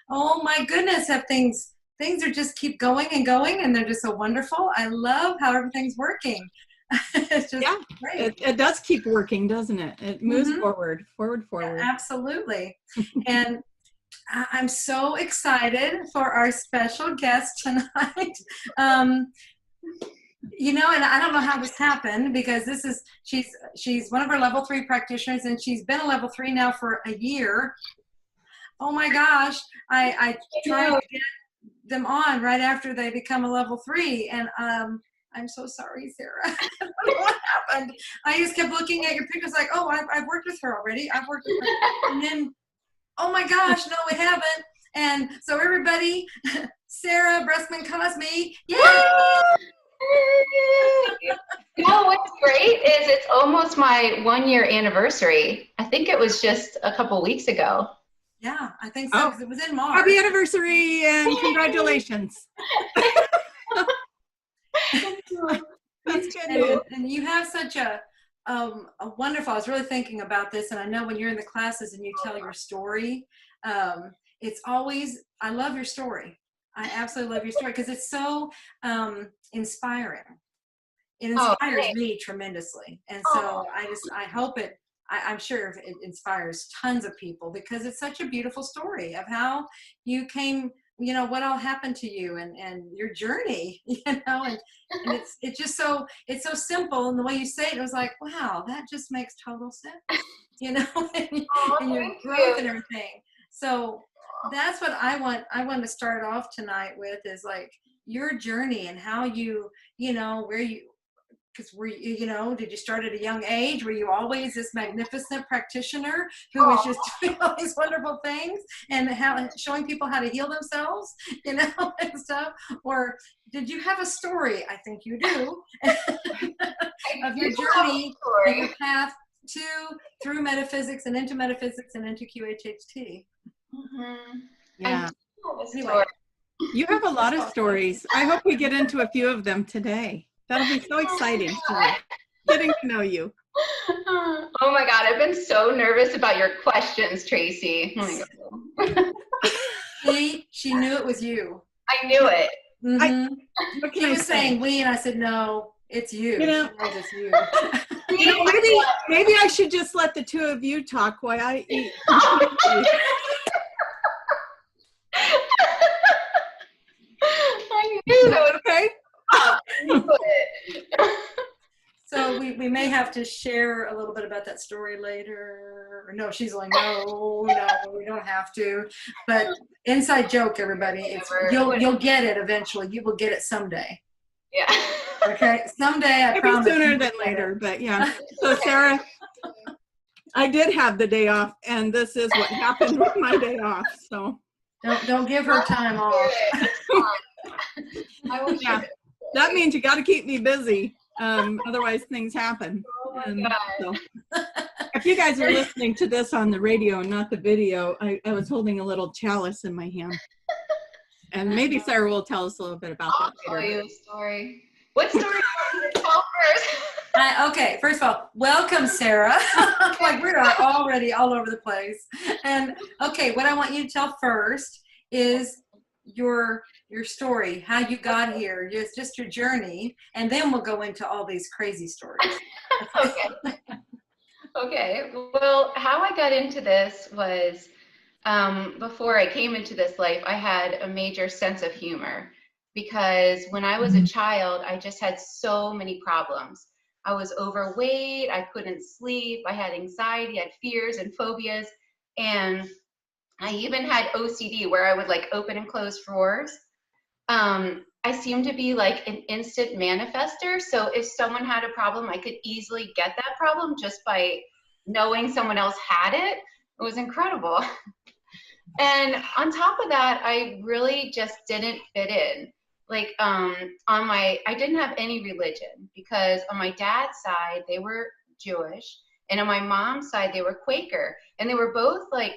Oh my goodness, have things are just keep going and going, and they're just so wonderful. I love how everything's working. It's just great. It does keep working, doesn't it? It moves Mm-hmm. forward. Yeah, absolutely. And I'm so excited for our special guest tonight. You know, and I don't know how this happened, because she's one of our level 3 practitioners, and she's been a level 3 now for a year. Oh my gosh, I tried to get them on right after they become a level 3, and I'm so sorry, Sarah. I don't know what happened. I just kept looking at your pictures like, oh, I've worked with her already. I've worked with her. And then, oh my gosh, no, we haven't. And so everybody, Sarah Bressman Cosme, yay! No, what's great is it's almost my 1-year anniversary. I think it was just a couple weeks ago. Yeah, I think so, because it was in March. Happy anniversary and congratulations. That's good. And you have such a wonderful, I was really thinking about this, and I know when you're in the classes and you tell your story, it's always, I love your story. I absolutely love your story, because it's so inspiring. It inspires me tremendously. And so I hope I'm sure it inspires tons of people, because it's such a beautiful story of how you came, you know, what all happened to you, and your journey, you know, and it's just so, it's so simple. And the way you say it, it was like, wow, that just makes total sense, you know, and your growth and everything. So that's what I want to start off tonight with, is like your journey and how you know, where you, because you know, did you start at a young age? Were you always this magnificent practitioner who was just doing all these wonderful things and showing people how to heal themselves, you know, and stuff? Or did you have a story? I think you do, of your journey, of your path through metaphysics and into QHHT. Mm-hmm. Yeah. Anyway, you have a lot of stories. I hope we get into a few of them today. That'll be so exciting, getting to know you. Oh my God, I've been so nervous about your questions, Tracie. Oh my God. She knew it was you. I knew it. Mm-hmm. He was saying we, and I said, no, it's you. You know, she knows it's you. You know, maybe I should just let the two of you talk while I eat. I knew that was okay. So we may have to share a little bit about that story later. No, she's like, no, we don't have to. But inside joke, everybody. You'll get it eventually. You will get it someday. Yeah. Okay, someday. I Maybe promise. sooner than later, but yeah. So Sarah, I did have the day off, and this is what happened with my day off. So don't give her time off. Yeah, that means you got to keep me busy. Otherwise things happen. So, if you guys are listening to this on the radio and not the video, I was holding a little chalice in my hand. And maybe Sarah will tell us a little bit about that later. I'll tell you a story. What story do you want to tell first? Okay, first of all, welcome, Sarah. Like, we are already all over the place. And okay, what I want you to tell first is your story, how you got here, just your journey, and then we'll go into all these crazy stories. Okay. Well, how I got into this was before I came into this life, I had a major sense of humor, because when I was a child, I just had so many problems. I was overweight, I couldn't sleep, I had anxiety, I had fears and phobias, and I even had OCD where I would like open and close drawers. I seemed to be like an instant manifester. So if someone had a problem, I could easily get that problem just by knowing someone else had it. It was incredible. And on top of that, I really just didn't fit in. Like I didn't have any religion, because on my dad's side, they were Jewish, and on my mom's side, they were Quaker, and they were both like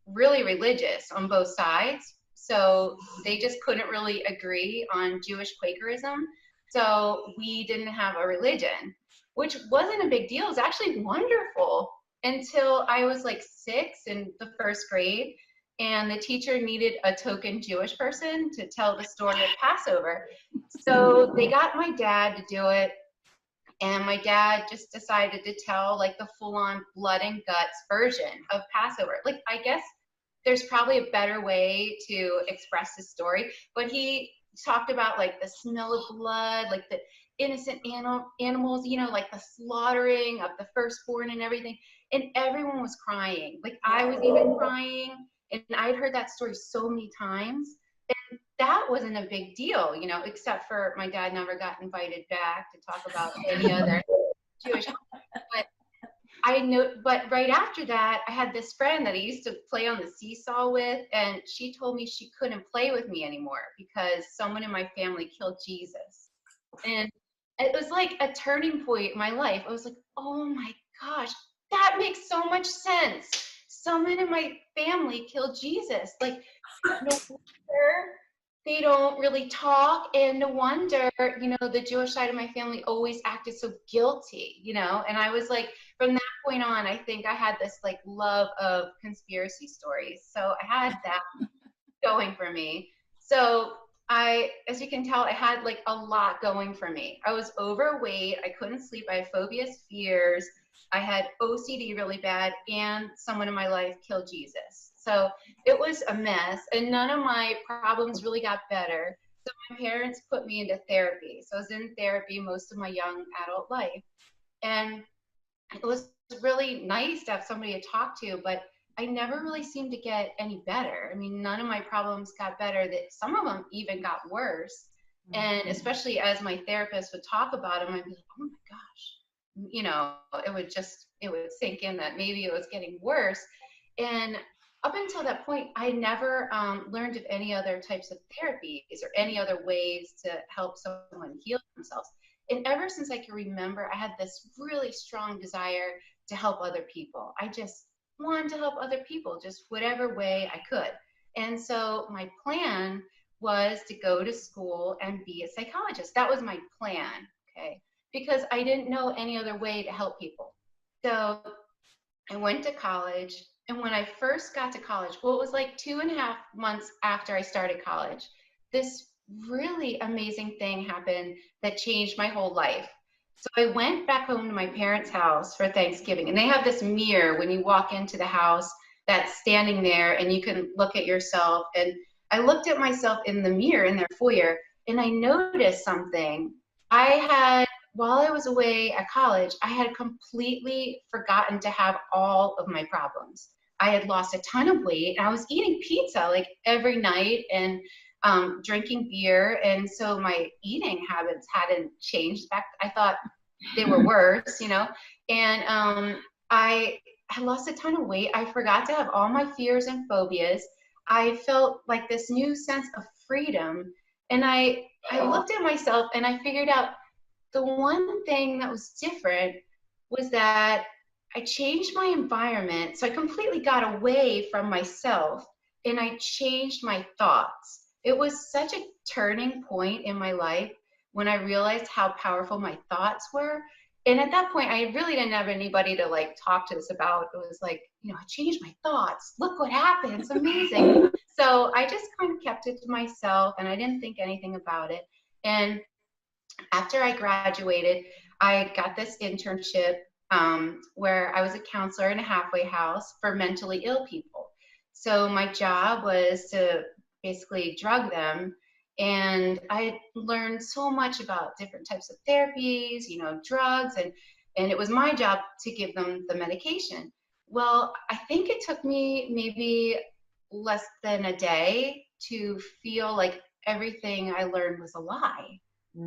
really religious on both sides. So they just couldn't really agree on Jewish Quakerism. So we didn't have a religion, which wasn't a big deal. It was actually wonderful until I was like 6 in the first grade. and the teacher needed a token Jewish person to tell the story of Passover. So they got my dad to do it, and my dad just decided to tell like the full-on blood and guts version of Passover. Like, I guess there's probably a better way to express the story, but he talked about like the smell of blood, like the innocent animals, you know, like the slaughtering of the firstborn and everything. And everyone was crying. Like, I was even crying, and I'd heard that story so many times. And that wasn't a big deal, you know, except for my dad never got invited back to talk about any other Jewish. But I know, but right after that, I had this friend that I used to play on the seesaw with, and she told me she couldn't play with me anymore because someone in my family killed Jesus. And it was like a turning point in my life. I was like, oh my gosh, that makes so much sense. Someone in my family killed Jesus. Like, no wonder they don't really talk, and no wonder, you know, the Jewish side of my family always acted so guilty, you know. And I was like, from that point on, I think I had this like love of conspiracy stories. So I had that going for me. So as you can tell, I had like a lot going for me. I was overweight. I couldn't sleep. I had phobias, fears. I had OCD really bad, and someone in my life killed Jesus. So it was a mess, and none of my problems really got better. So my parents put me into therapy. So I was in therapy most of my young adult life. And it was really nice to have somebody to talk to, but I never really seemed to get any better. I mean, none of my problems got better. That some of them even got worse. And especially as my therapist would talk about them, I'd be like, oh my gosh, you know, it would sink in that maybe it was getting worse. And up until that point, I never learned of any other types of therapies or any other ways to help someone heal themselves. And ever since I can remember, I had this really strong desire to help other people. I just wanted to help other people, just whatever way I could. And so my plan was to go to school and be a psychologist. That was my plan, okay? Because I didn't know any other way to help people. So I went to college. And when I first got to college, well, it was like 2.5 months after I started college, this really amazing thing happened that changed my whole life. So I went back home to my parents' house for Thanksgiving, and they have this mirror when you walk into the house that's standing there, and you can look at yourself. And I looked at myself in the mirror in their foyer, and I noticed something. While I was away at college, I had completely forgotten to have all of my problems. I had lost a ton of weight, and I was eating pizza like every night and drinking beer. And so my eating habits hadn't changed. In fact, I thought they were worse, you know. And I had lost a ton of weight. I forgot to have all my fears and phobias. I felt like this new sense of freedom. And I looked at myself, and I figured out the one thing that was different was that I changed my environment. So I completely got away from myself, and I changed my thoughts. It was such a turning point in my life when I realized how powerful my thoughts were. And at that point, I really didn't have anybody to like talk to this about. It was like, you know, I changed my thoughts. Look what happened. It's amazing. So I just kind of kept it to myself, and I didn't think anything about it. And after I graduated, I got this internship where I was a counselor in a halfway house for mentally ill people. So my job was to basically drug them. And I learned so much about different types of therapies, you know, drugs, and it was my job to give them the medication. Well, I think it took me maybe less than a day to feel like everything I learned was a lie.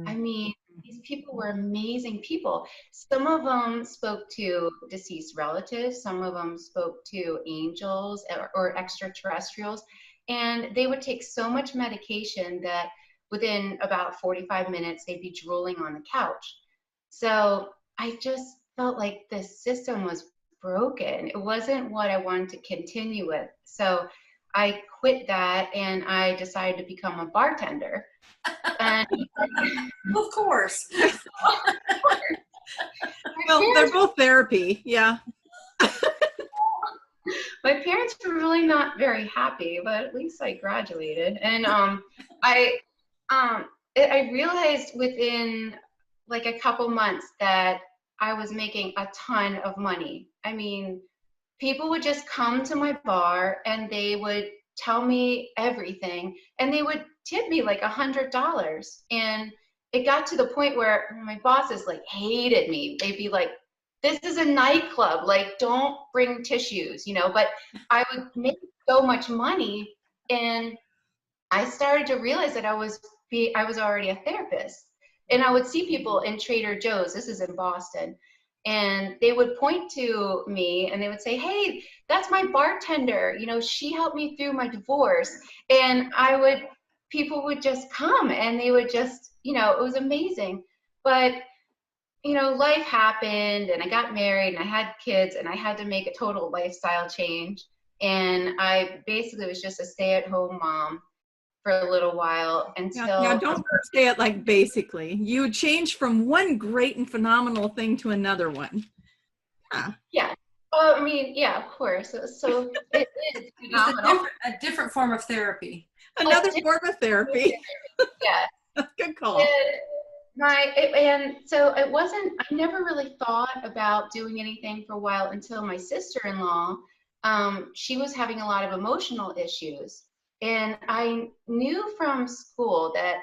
I mean, these people were amazing people. Some of them spoke to deceased relatives. Some of them spoke to angels or extraterrestrials. And they would take so much medication that within about 45 minutes, they'd be drooling on the couch. So I just felt like the system was broken. It wasn't what I wanted to continue with. So I quit that, and I decided to become a bartender. And of course. Well, they're both therapy. Yeah. my parents were really not very happy, but at least I graduated. And I realized within like a couple months that I was making a ton of money. I mean, people would just come to my bar and they would tell me everything, and they would tip me like $100. And it got to the point where my bosses like hated me. They'd be like, this is a nightclub, like don't bring tissues, you know. But I would make so much money, and I started to realize that I was already a therapist. And I would see people in Trader Joe's, this is in Boston, and they would point to me and they would say, hey, that's my bartender, you know, she helped me through my divorce. And people would just come and they would just, you know, it was amazing. But you know, life happened and I got married and I had kids and I had to make a total lifestyle change. And I basically was just a stay-at-home mom for a little while until— Now don't say it like basically. You changed from one great and phenomenal thing to another one. Yeah. Well, I mean, yeah, of course. So it is phenomenal. A different form of therapy. Another form of therapy. Yeah. That's a good call. And so it wasn't, I never really thought about doing anything for a while until my sister-in-law, she was having a lot of emotional issues. And I knew from school that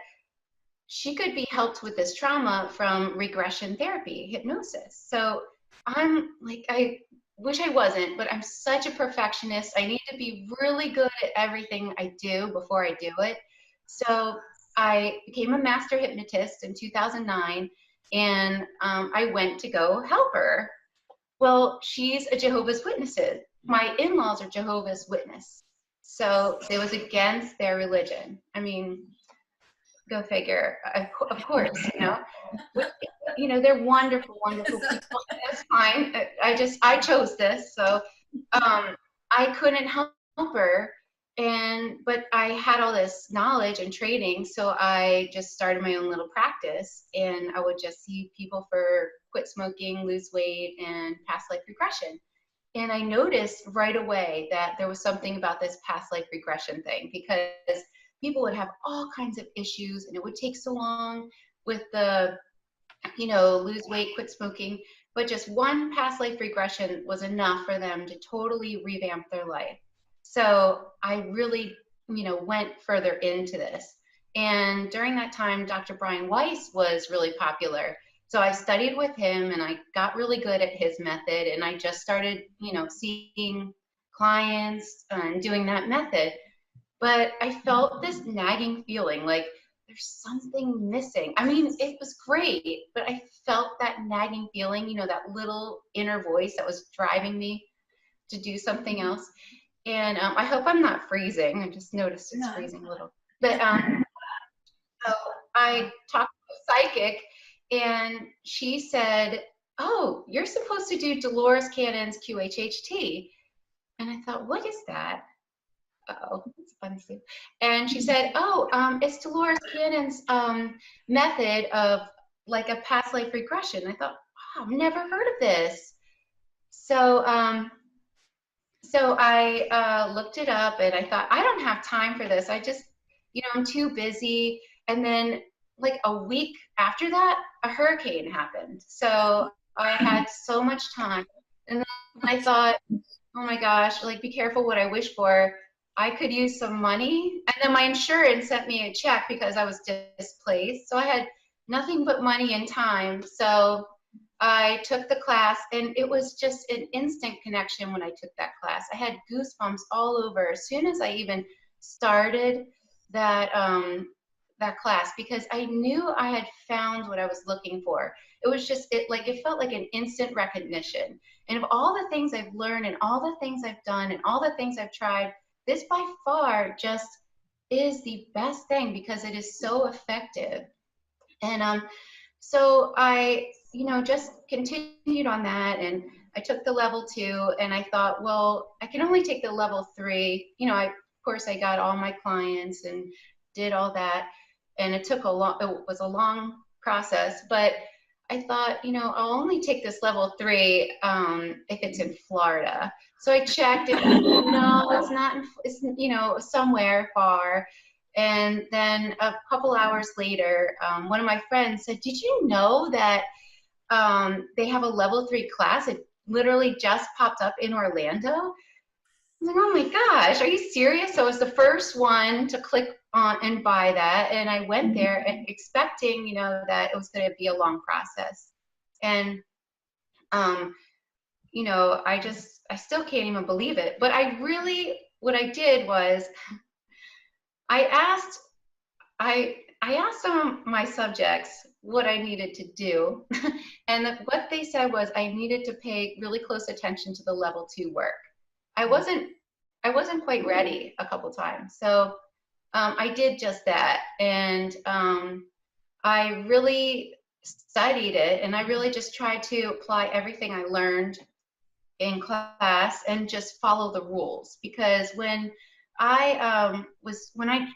she could be helped with this trauma from regression therapy, hypnosis. So I'm like, I wish I wasn't, but I'm such a perfectionist. I need to be really good at everything I do before I do it. So I became a master hypnotist in 2009, and I went to go help her. Well, she's a Jehovah's Witnesses. My in-laws are Jehovah's Witness. So it was against their religion. I mean, go figure. Of course, you know. You know, they're wonderful, wonderful people. That's fine. I chose this, so I couldn't help her. But I had all this knowledge and training, so I just started my own little practice, and I would just see people for quit smoking, lose weight, and past life regression. And I noticed right away that there was something about this past life regression thing, because people would have all kinds of issues, and it would take so long with the, you know, lose weight, quit smoking, but just one past life regression was enough for them to totally revamp their life. So I really, you know, went further into this. And during that time, Dr. Brian Weiss was really popular. So I studied with him and I got really good at his method, and I just started, you know, seeing clients and doing that method. But I felt this nagging feeling like there's something missing. I mean, it was great, but I felt that nagging feeling, you know, that little inner voice that was driving me to do something else. And I hope I'm not freezing. I just noticed it's freezing a little. But so I talked to a psychic, and she said, oh, you're supposed to do Dolores Cannon's QHHT. And I thought, what is that? Uh-oh, it's fun too. And she said, oh, it's Dolores Cannon's method of like a past life regression. I thought, oh, I've never heard of this. So I looked it up, and I thought, I don't have time for this. I just, you know, I'm too busy. And then like a week after that, a hurricane happened. So I had so much time. And then I thought, oh my gosh, like be careful what I wish for. I could use some money. And then my insurance sent me a check because I was displaced. So I had nothing but money and time. So I took the class, and it was just an instant connection when I took that class. I had goosebumps all over as soon as I even started that that class, because I knew I had found what I was looking for. It was just, it felt like an instant recognition. And of all the things I've learned and all the things I've done and all the things I've tried, this by far just is the best thing because it is so effective. And so I, you know, just continued on that, and I took the level 2, and I thought, well, I can only take the level 3. You know, of course I got all my clients and did all that, and it was a long process, but I thought, you know, I'll only take this level 3 if it's in Florida. So I checked and no, it's not, it's, you know, somewhere far. And then a couple hours later, one of my friends said, did you know that they have a level 3 class? It literally just popped up in Orlando. I was like, oh my gosh, are you serious? So I was the first one to click on and buy that. And I went there and expecting, you know, that it was going to be a long process. And, you know, I still can't even believe it. But what I did was I asked some of my subjects what I needed to do. And what they said was I needed to pay really close attention to the level 2 work. I wasn't quite ready a couple times. So I did just that. And I really studied it, and I really just tried to apply everything I learned in class and just follow the rules. Because when I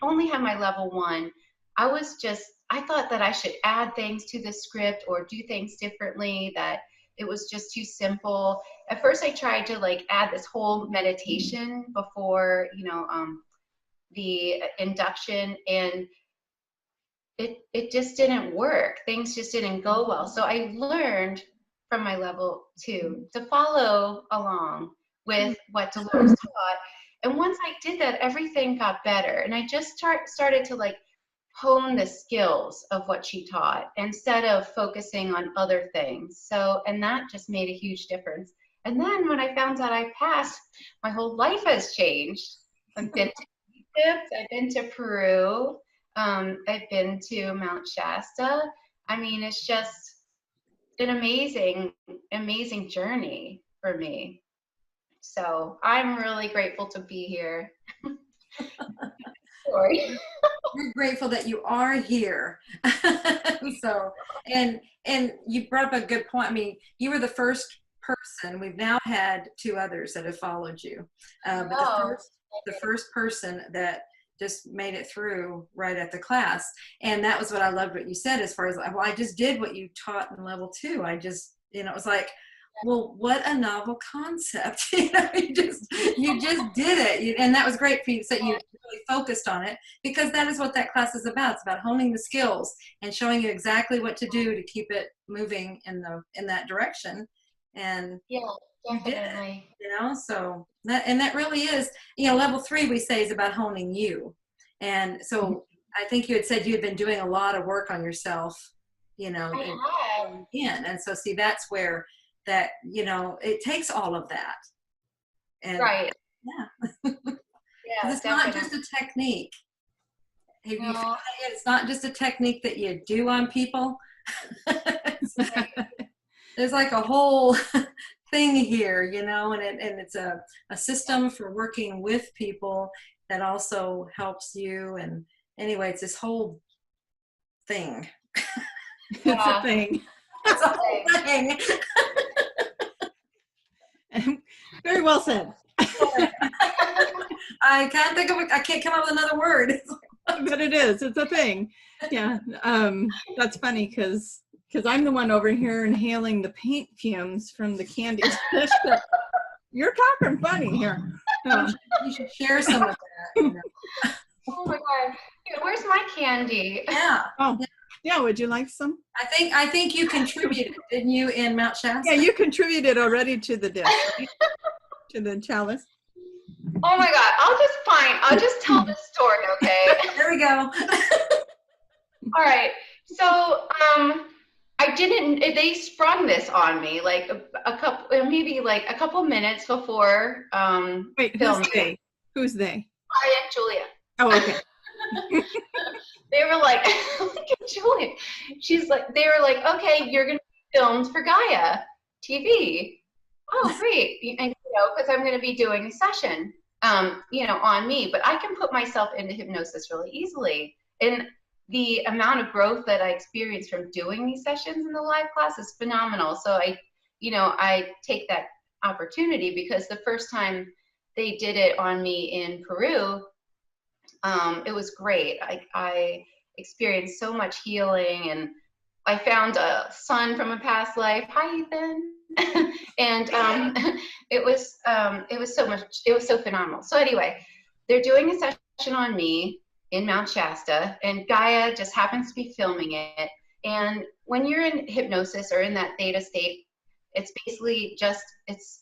only had my level 1, I thought that I should add things to the script or do things differently, that it was just too simple. At first I tried to like add this whole meditation before, you know, the induction, and it just didn't work. Things just didn't go well. So I learned from my level 2 to follow along with what Dolores taught. And once I did that, everything got better. And I just started to like hone the skills of what she taught instead of focusing on other things. So, and that just made a huge difference. And then when I found out I passed, my whole life has changed. I've been to Egypt, I've been to Peru, I've been to Mount Shasta. I mean, it's just an amazing journey for me. So I'm really grateful to be here. Sorry. We're grateful that you are here. So, and you brought up a good point. I mean, you were the first person. We've now had 2 others that have followed you. But the first person that just made it through right at the class. And that was what I loved what you said, as far as, well, I just did what you taught in level 2. I just, you know, it was like, well, what a novel concept. You know, you just did it. And that was great for you, that you really focused on it, because that is what that class is about. It's about honing the skills and showing you exactly what to do to keep it moving in that direction. And yeah, definitely. You did it, you know, so that really is, you know, level 3 we say is about honing you. And so I think you had said you had been doing a lot of work on yourself, you know, and so see, that's where that, you know, it takes all of that. And right. Yeah. Yeah, it's not just a technique. Have you found that yet? It's not just a technique that you do on people. There's like a whole thing here, you know, and it's a system for working with people that also helps you. And anyway, it's this whole thing. It's a thing. It's a whole thing. Very well said. I can't come up with another word. But it is. It's a thing. Yeah. That's funny because I'm the one over here inhaling the paint fumes from the candy dish. You're talking funny here. You should share some of that. You know? Oh my God. Where's my candy? Yeah. Oh. Yeah, would you like some? I think you contributed, didn't you, in Mount Shasta? Yeah, you contributed already to the dish, right? To the chalice. Oh my God, I'll just tell this story, okay? There we go. All right, so they sprung this on me like maybe like a couple minutes before Wait, filming. Who's they? I and Julia. Oh, okay. They were like, look at Julia. They were like, okay, you're going to be filmed for Gaia TV. Oh, great. And, you know, because I'm going to be doing a session, you know, on me. But I can put myself into hypnosis really easily. And the amount of growth that I experienced from doing these sessions in the live class is phenomenal. So I take that opportunity, because the first time they did it on me in Peru, it was great. I experienced so much healing, and I found a son from a past life. Hi, Ethan. And it was so phenomenal. So anyway, they're doing a session on me in Mount Shasta, and Gaia just happens to be filming it. And when you're in hypnosis or in that theta state, it's basically just, it's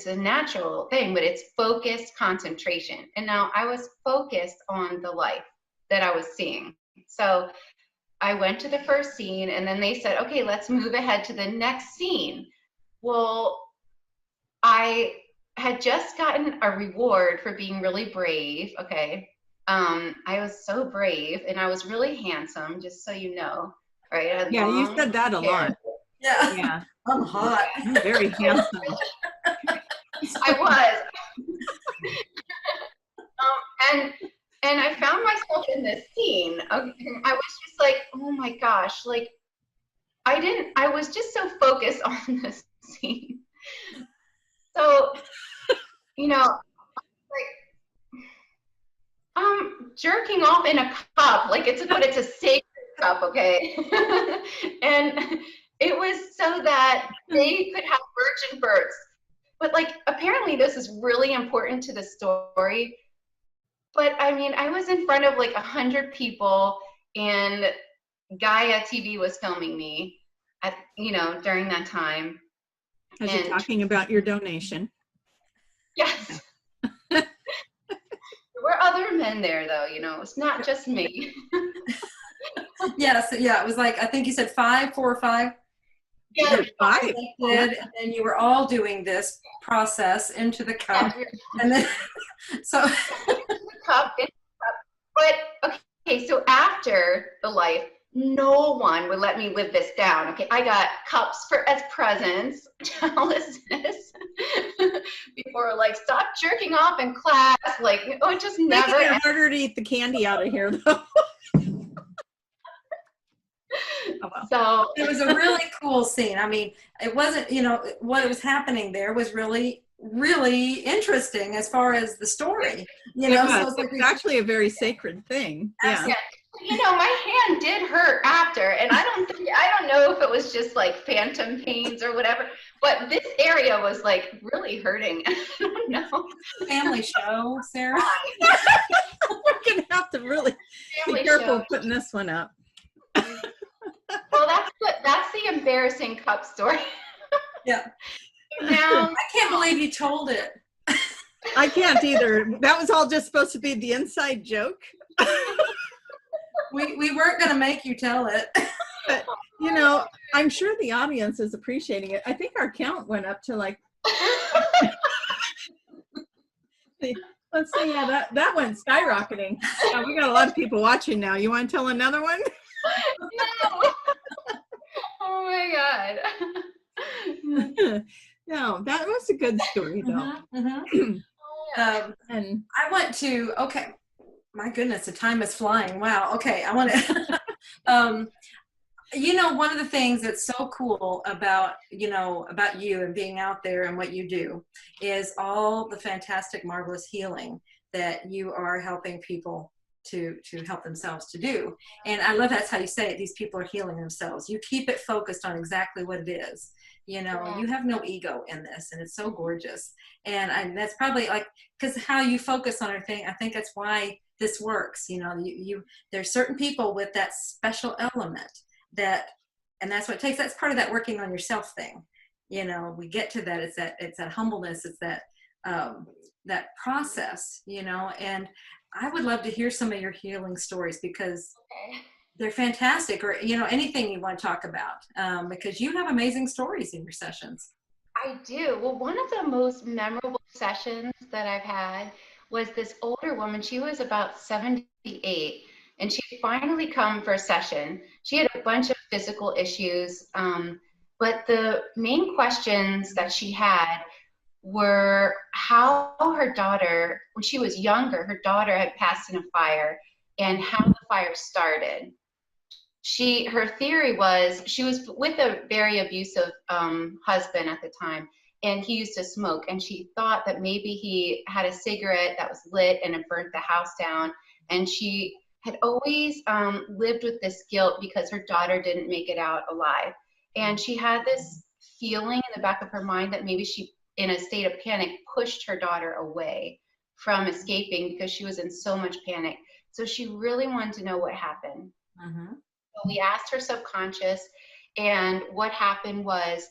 a natural thing, but it's focused concentration. And now I was focused on the life that I was seeing. So I went to the first scene, and then they said, okay, let's move ahead to the next scene. Well, I had just gotten a reward for being really brave. Okay. I was so brave, and I was really handsome, just so you know. Right? Yeah, you said that a lot. Yeah. Yeah. I'm hot. You're very handsome. I was. And I found myself in this scene. I was just like, oh my gosh, like I was just so focused on this scene. So, you know, like jerking off in a cup, like but it's a sacred cup, okay? And it was so that they could have virgin births. But like, apparently this is really important to the story. But I mean, I was in front of like 100 people, and Gaia TV was filming me at, during that time. As you're talking about your donation. Yes. There were other men there though, it's not just me. Yes, yeah, it was like, I think you said 4 or 5. Yeah, 5. And then you were all doing this process into the cup. And then, so. Cup. But, okay, so after the life, no one would let me live this down. Okay, I got cups as presents, chalices, before, like, stop jerking off in class. Like, it just never. Making it harder to eat the candy out of here, though. Oh, well. So it was a really cool scene. I mean, it wasn't, what was happening there was really interesting as far as the story. So it's actually a very sacred thing. Yeah. My hand did hurt after, and I don't know if it was just like phantom pains or whatever, but this area was like really hurting. I don't know. Family show, Sarah. We're gonna have to really be careful putting this one up. Well, that's the embarrassing cup story. Yeah. Now, I can't believe you told it. I can't either. That was all just supposed to be the inside joke. We weren't going to make you tell it. But, I'm sure the audience is appreciating it. I think our count went up to like, let's see, yeah, that went skyrocketing. Yeah, we got a lot of people watching now. You want to tell another one? No. Oh my God. No, that was a good story though. And I went to, okay, my goodness, the time is flying. Wow. Okay. I want to, one of the things that's so cool about you and being out there and what you do is all the fantastic, marvelous healing that you are helping people to help themselves to do. And I love that's how you say it. These people are healing themselves. You keep it focused on exactly what it is. You have no ego in this, and it's so gorgeous. And that's probably like, because how you focus on everything, I think that's why this works. There's certain people with that special element and that's what it takes. That's part of that working on yourself thing. We get to that. It's that humbleness. It's that process, and I would love to hear some of your healing stories because they're fantastic, or, anything you want to talk about, because you have amazing stories in your sessions. I do. Well, one of the most memorable sessions that I've had was this older woman. She was about 78, and she finally come for a session. She had a bunch of physical issues, but the main questions that she had were how her daughter, when she was younger, her daughter had passed in a fire, and how the fire started. Her theory was she was with a very abusive husband at the time, and he used to smoke, and she thought that maybe he had a cigarette that was lit and it burnt the house down, and she had always lived with this guilt because her daughter didn't make it out alive. And she had this feeling in the back of her mind that maybe she, in a state of panic, pushed her daughter away from escaping because she was in so much panic. So she really wanted to know what happened. So we asked her subconscious, and what happened was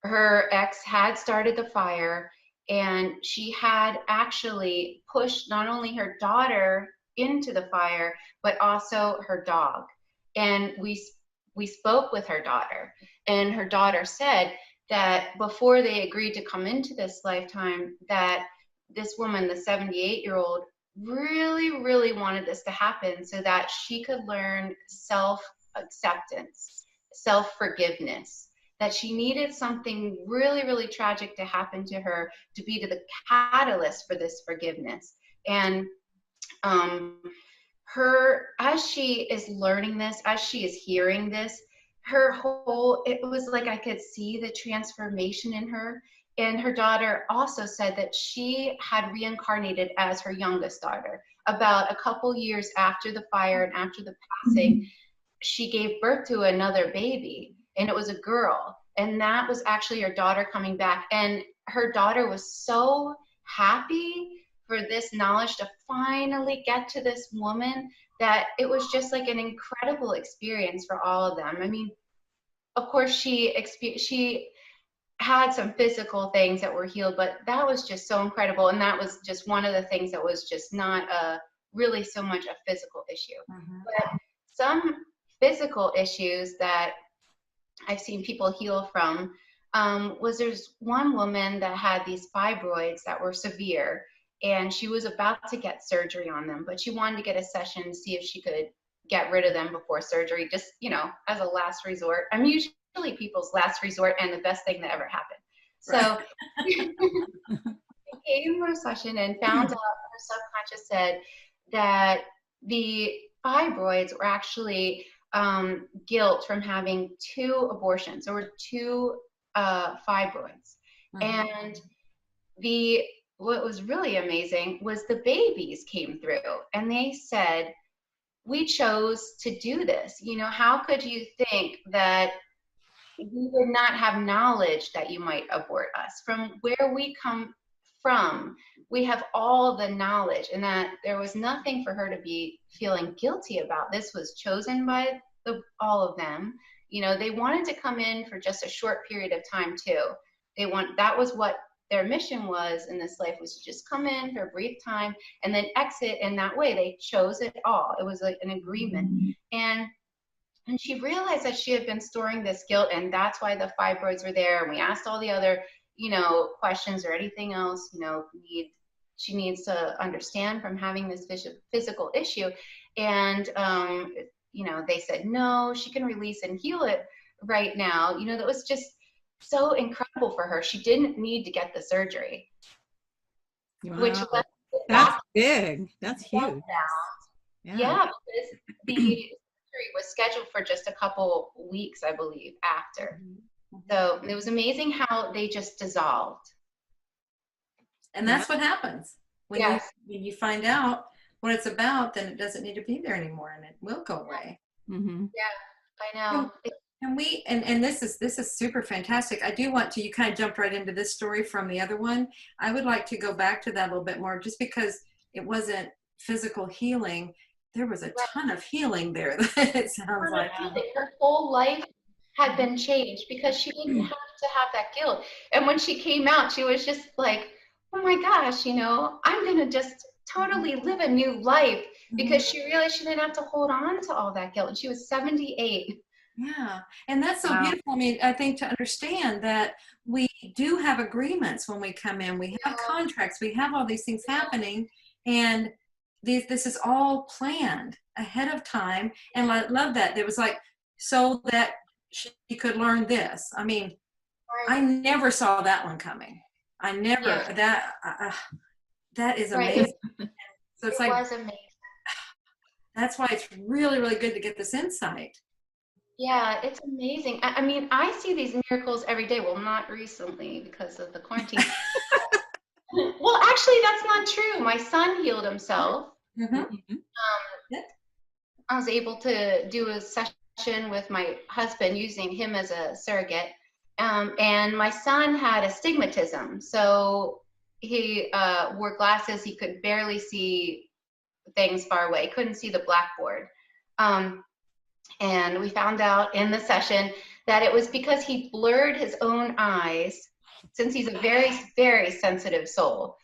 her ex had started the fire, and she had actually pushed not only her daughter into the fire, but also her dog. And we spoke with her daughter, and her daughter said that before they agreed to come into this lifetime, that this woman, the 78-year-old, really, really wanted this to happen so that she could learn self-acceptance, self-forgiveness, that she needed something really, really tragic to happen to her to be the catalyst for this forgiveness. And as she is learning this, as she is hearing this, it was like I could see the transformation in her. And her daughter also said that she had reincarnated as her youngest daughter. About a couple years after the fire and after the passing, she gave birth to another baby, and it was a girl. And that was actually her daughter coming back. And her daughter was so happy for this knowledge to finally get to this woman that it was just like an incredible experience for all of them. I mean, of course, she had some physical things that were healed, but that was just so incredible. And that was just one of the things that was just not really so much a physical issue. But some physical issues that I've seen people heal from there's one woman that had these fibroids that were severe, and she was about to get surgery on them, but she wanted to get a session to see if she could get rid of them before surgery, just, as a last resort. I'm usually people's last resort and the best thing that ever happened. So I came for a session and found out her subconscious said that the fibroids were actually guilt from having 2 abortions. There were 2 fibroids. And what was really amazing was the babies came through, and they said, we chose to do this. How could you think that we would not have knowledge that you might abort us? From where we come from, we have all the knowledge, and that there was nothing for her to be feeling guilty about. This was chosen by all of them. They wanted to come in for just a short period of time too. That was what their mission was in this life, was to just come in for a brief time and then exit. And that way they chose it all. It was like an agreement. And she realized that she had been storing this guilt, and that's why the fibroids were there. And we asked all the other, questions or anything else, she needs to understand from having this physical issue. And, they said, no, she can release and heal it right now. That was just so incredible for her. She didn't need to get the surgery. Wow. Which that's big. That's huge. Yeah, because the surgery was scheduled for just a couple weeks, I believe, after. So it was amazing how they just dissolved. And that's what happens. When you find out what it's about, then it doesn't need to be there anymore, and it will go away. Yeah, I know. And this is super fantastic. I do want to, you kind of jumped right into this story from the other one. I would like to go back to that a little bit more, just because it wasn't physical healing. There was a ton of healing there. It sounds like her whole life had been changed because she didn't have to have that guilt. And when she came out, she was just like, oh my gosh, I'm going to just totally live a new life, because she realized she didn't have to hold on to all that guilt. And she was 78. Yeah. And that's so beautiful. I mean, I think to understand that we do have agreements when we come in, we have contracts, we have all these things happening, and this is all planned ahead of time. And I love that. It was like, so that she could learn this. I mean, I never saw that one coming. I never, that is amazing. So it's was amazing. That's why it's really, really good to get this insight. Yeah, it's amazing. I mean, I see these miracles every day. Well, not recently because of the quarantine. Well, actually, that's not true. My son healed himself. I was able to do a session with my husband using him as a surrogate. And my son had astigmatism. So he wore glasses. He could barely see things far away. Couldn't see the blackboard. And we found out in the session that it was because he blurred his own eyes, since he's a very, very sensitive soul.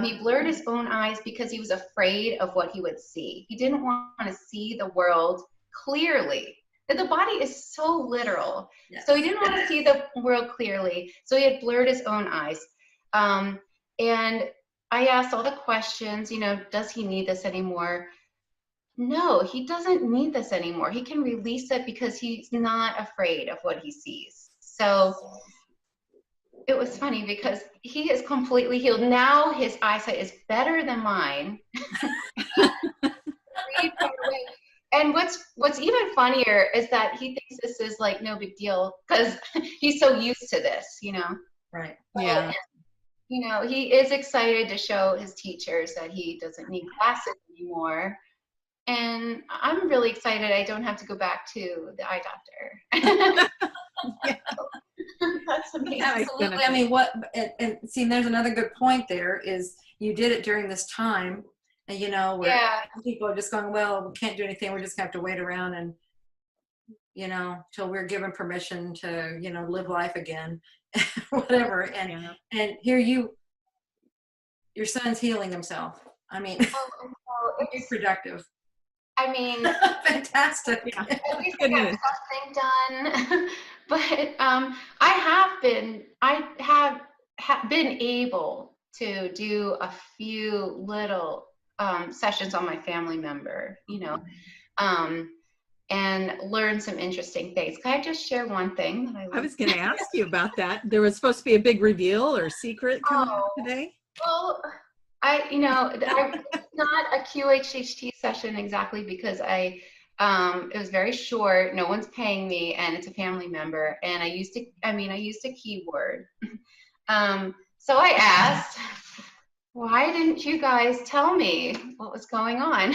He blurred his own eyes because he was afraid of what he would see. He didn't want to see the world clearly. The body is so literal. Yes. So he didn't want to see the world clearly. So he had blurred his own eyes. And I asked all the questions, you know, does he need this anymore? No, he doesn't need this anymore. He can release it because he's not afraid of what he sees. So it was funny because he is completely healed. Now his eyesight is better than mine. And what's even funnier is that he thinks this is like no big deal because he's so used to this, you know? Right. Yeah. But, you know, he is excited to show his teachers that he doesn't need glasses anymore. And I'm really excited I don't have to go back to the eye doctor. Yeah. That's amazing. Absolutely. I mean, and see, there's another good point there is you did it during this time, and you know, where people are just going, well, we can't do anything. We're just going to have to wait around and, you know, till we're given permission to, you know, live life again, whatever. And and here your son's healing himself. I mean, it's productive. I mean, fantastic. Yeah. At least I got something done. But I have been able to do a few little sessions on my family member, you know, and learn some interesting things. Can I just share one thing that I learned? I was going to ask you about that. There was supposed to be a big reveal or secret coming up today. Well, it's not a QHHT session exactly because it was very short. No one's paying me, and it's a family member. And I used a keyword. So I asked, why didn't you guys tell me what was going on?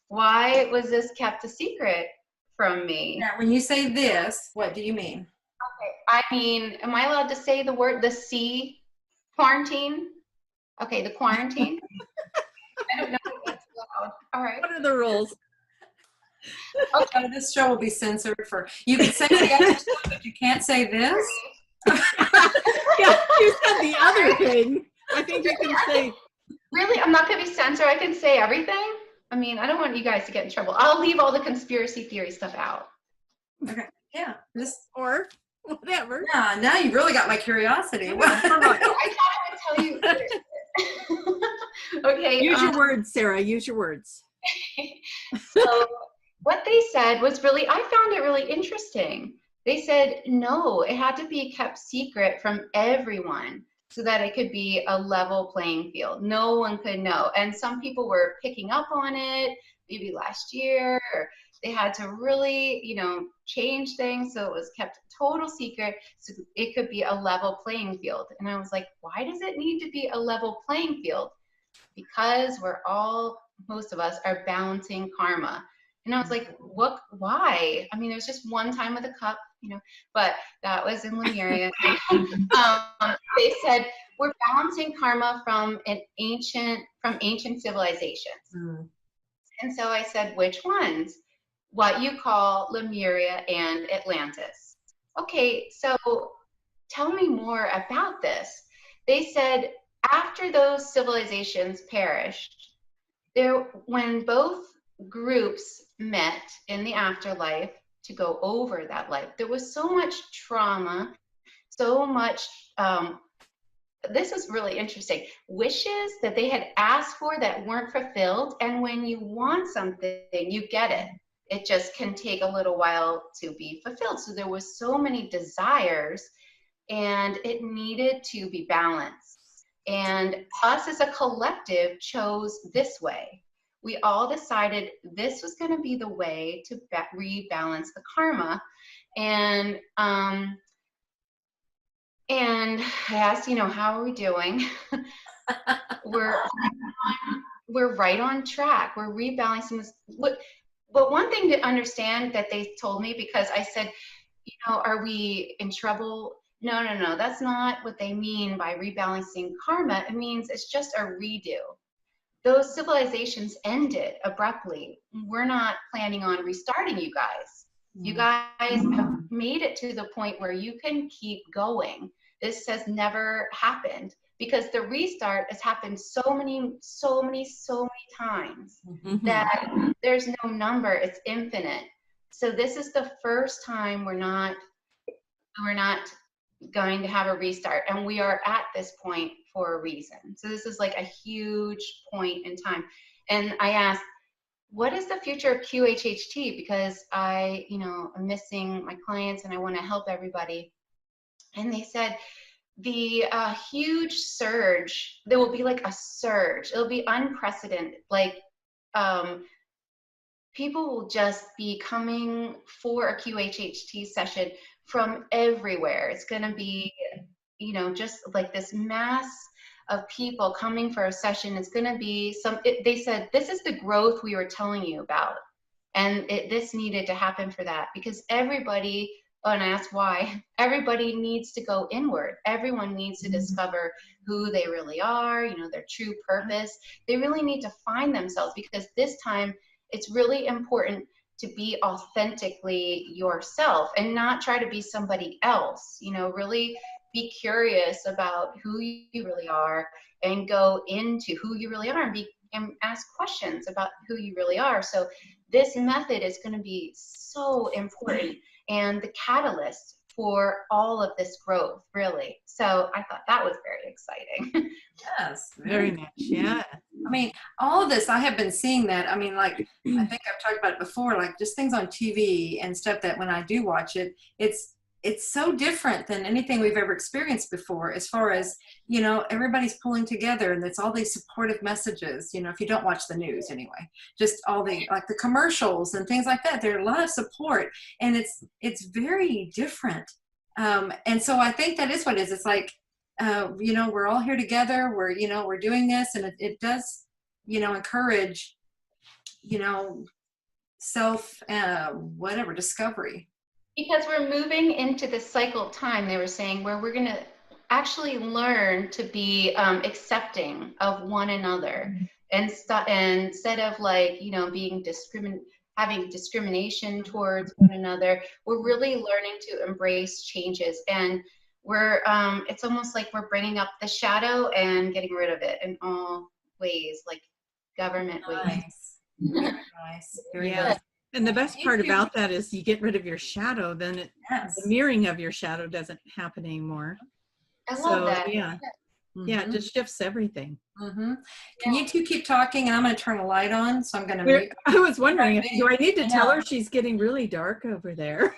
Why was this kept a secret from me? Now, when you say this, what do you mean? Okay, I mean, am I allowed to say the C, quarantine? Okay, the quarantine. I don't know if that's allowed. All right. What are the rules? Okay, this show will be censored for. You can say the other stuff, but you can't say this. Yeah, you said the other thing. I think you can say. Really, I'm not going to be censored. I can say everything. I mean, I don't want you guys to get in trouble. I'll leave all the conspiracy theory stuff out. Okay. Yeah. Or whatever. Yeah. Now you really got my curiosity. I thought I would tell you. Okay. Use your words, Sarah. Use your words. So what they said was I found it really interesting. They said, no, it had to be kept secret from everyone so that it could be a level playing field. No one could know. And some people were picking up on it, maybe last year, or they had to really, you know, change things. So it was kept total secret so it could be a level playing field. And I was like, why does it need to be a level playing field? Because most of us are balancing karma. And I was like, what, why? I mean, there's just one time with a cup, you know, but that was in Lemuria. They said, we're balancing karma from ancient civilizations. Mm. And so I said, which ones? What you call Lemuria and Atlantis. Okay, so tell me more about this. They said, after those civilizations perished, when both groups met in the afterlife to go over that life, there was so much trauma, so much, this is really interesting, wishes that they had asked for that weren't fulfilled. And when you want something, you get it. It just can take a little while to be fulfilled. So there was so many desires and it needed to be balanced. And us as a collective chose this way. We all decided this was going to be the way to rebalance the karma. And I asked, you know, how are we doing? We're right on track. We're rebalancing this. but one thing to understand that they told me, because I said, are we in trouble? No, that's not what they mean by rebalancing karma. It means it's just a redo. Those civilizations ended abruptly. We're not planning on restarting you guys. You guys have made it to the point where you can keep going. This has never happened, because the restart has happened so many times that there's no number. It's infinite. So this is the first time we're not going to have a restart, and we are at this point for a reason. So this is like a huge point in time. And I asked, what is the future of QHHT? Because I'm missing my clients and I want to help everybody. And they said, the huge surge, there will be like a surge. It'll be unprecedented. Like, people will just be coming for a QHHT session from everywhere. It's going to be, just like this mass of people coming for a session. It's going to be they said, this is the growth we were telling you about. And this needed to happen for that, because everybody, and I asked why, everybody needs to go inward. Everyone needs to discover who they really are, their true purpose. They really need to find themselves, because this time it's really important to be authentically yourself and not try to be somebody else. Really be curious about who you really are and go into who you really are, and ask questions about who you really are. So this method is going to be so important and the catalyst for all of this growth, really. So I thought that was very exciting. Yes, Very much. Yeah. I mean, all of this, I have been seeing that. I mean, like, I think I've talked about it before, like just things on TV and stuff that when I do watch it, it's so different than anything we've ever experienced before, as far as, everybody's pulling together, and it's all these supportive messages, if you don't watch the news anyway, just all the, like the commercials and things like that. There are a lot of support, and it's very different. And so I think that is what it is. It's like, we're all here together. We're doing this, and it does, encourage, self, discovery. Because we're moving into this cycle of time, they were saying, where we're going to actually learn to be accepting of one another, and instead of like, being having discrimination towards one another. We're really learning to embrace changes, and we're it's almost like we're bringing up the shadow and getting rid of it in all ways, like government ways. Very nice. Very Yeah. nice. And the best part about that is you get rid of your shadow, then the mirroring of your shadow doesn't happen anymore. I love that. Yeah. Yeah, it just shifts everything. Can you two keep talking, and I'm going to turn the light on, so I'm going to mute. I was wondering, do I need to tell her she's getting really dark over there?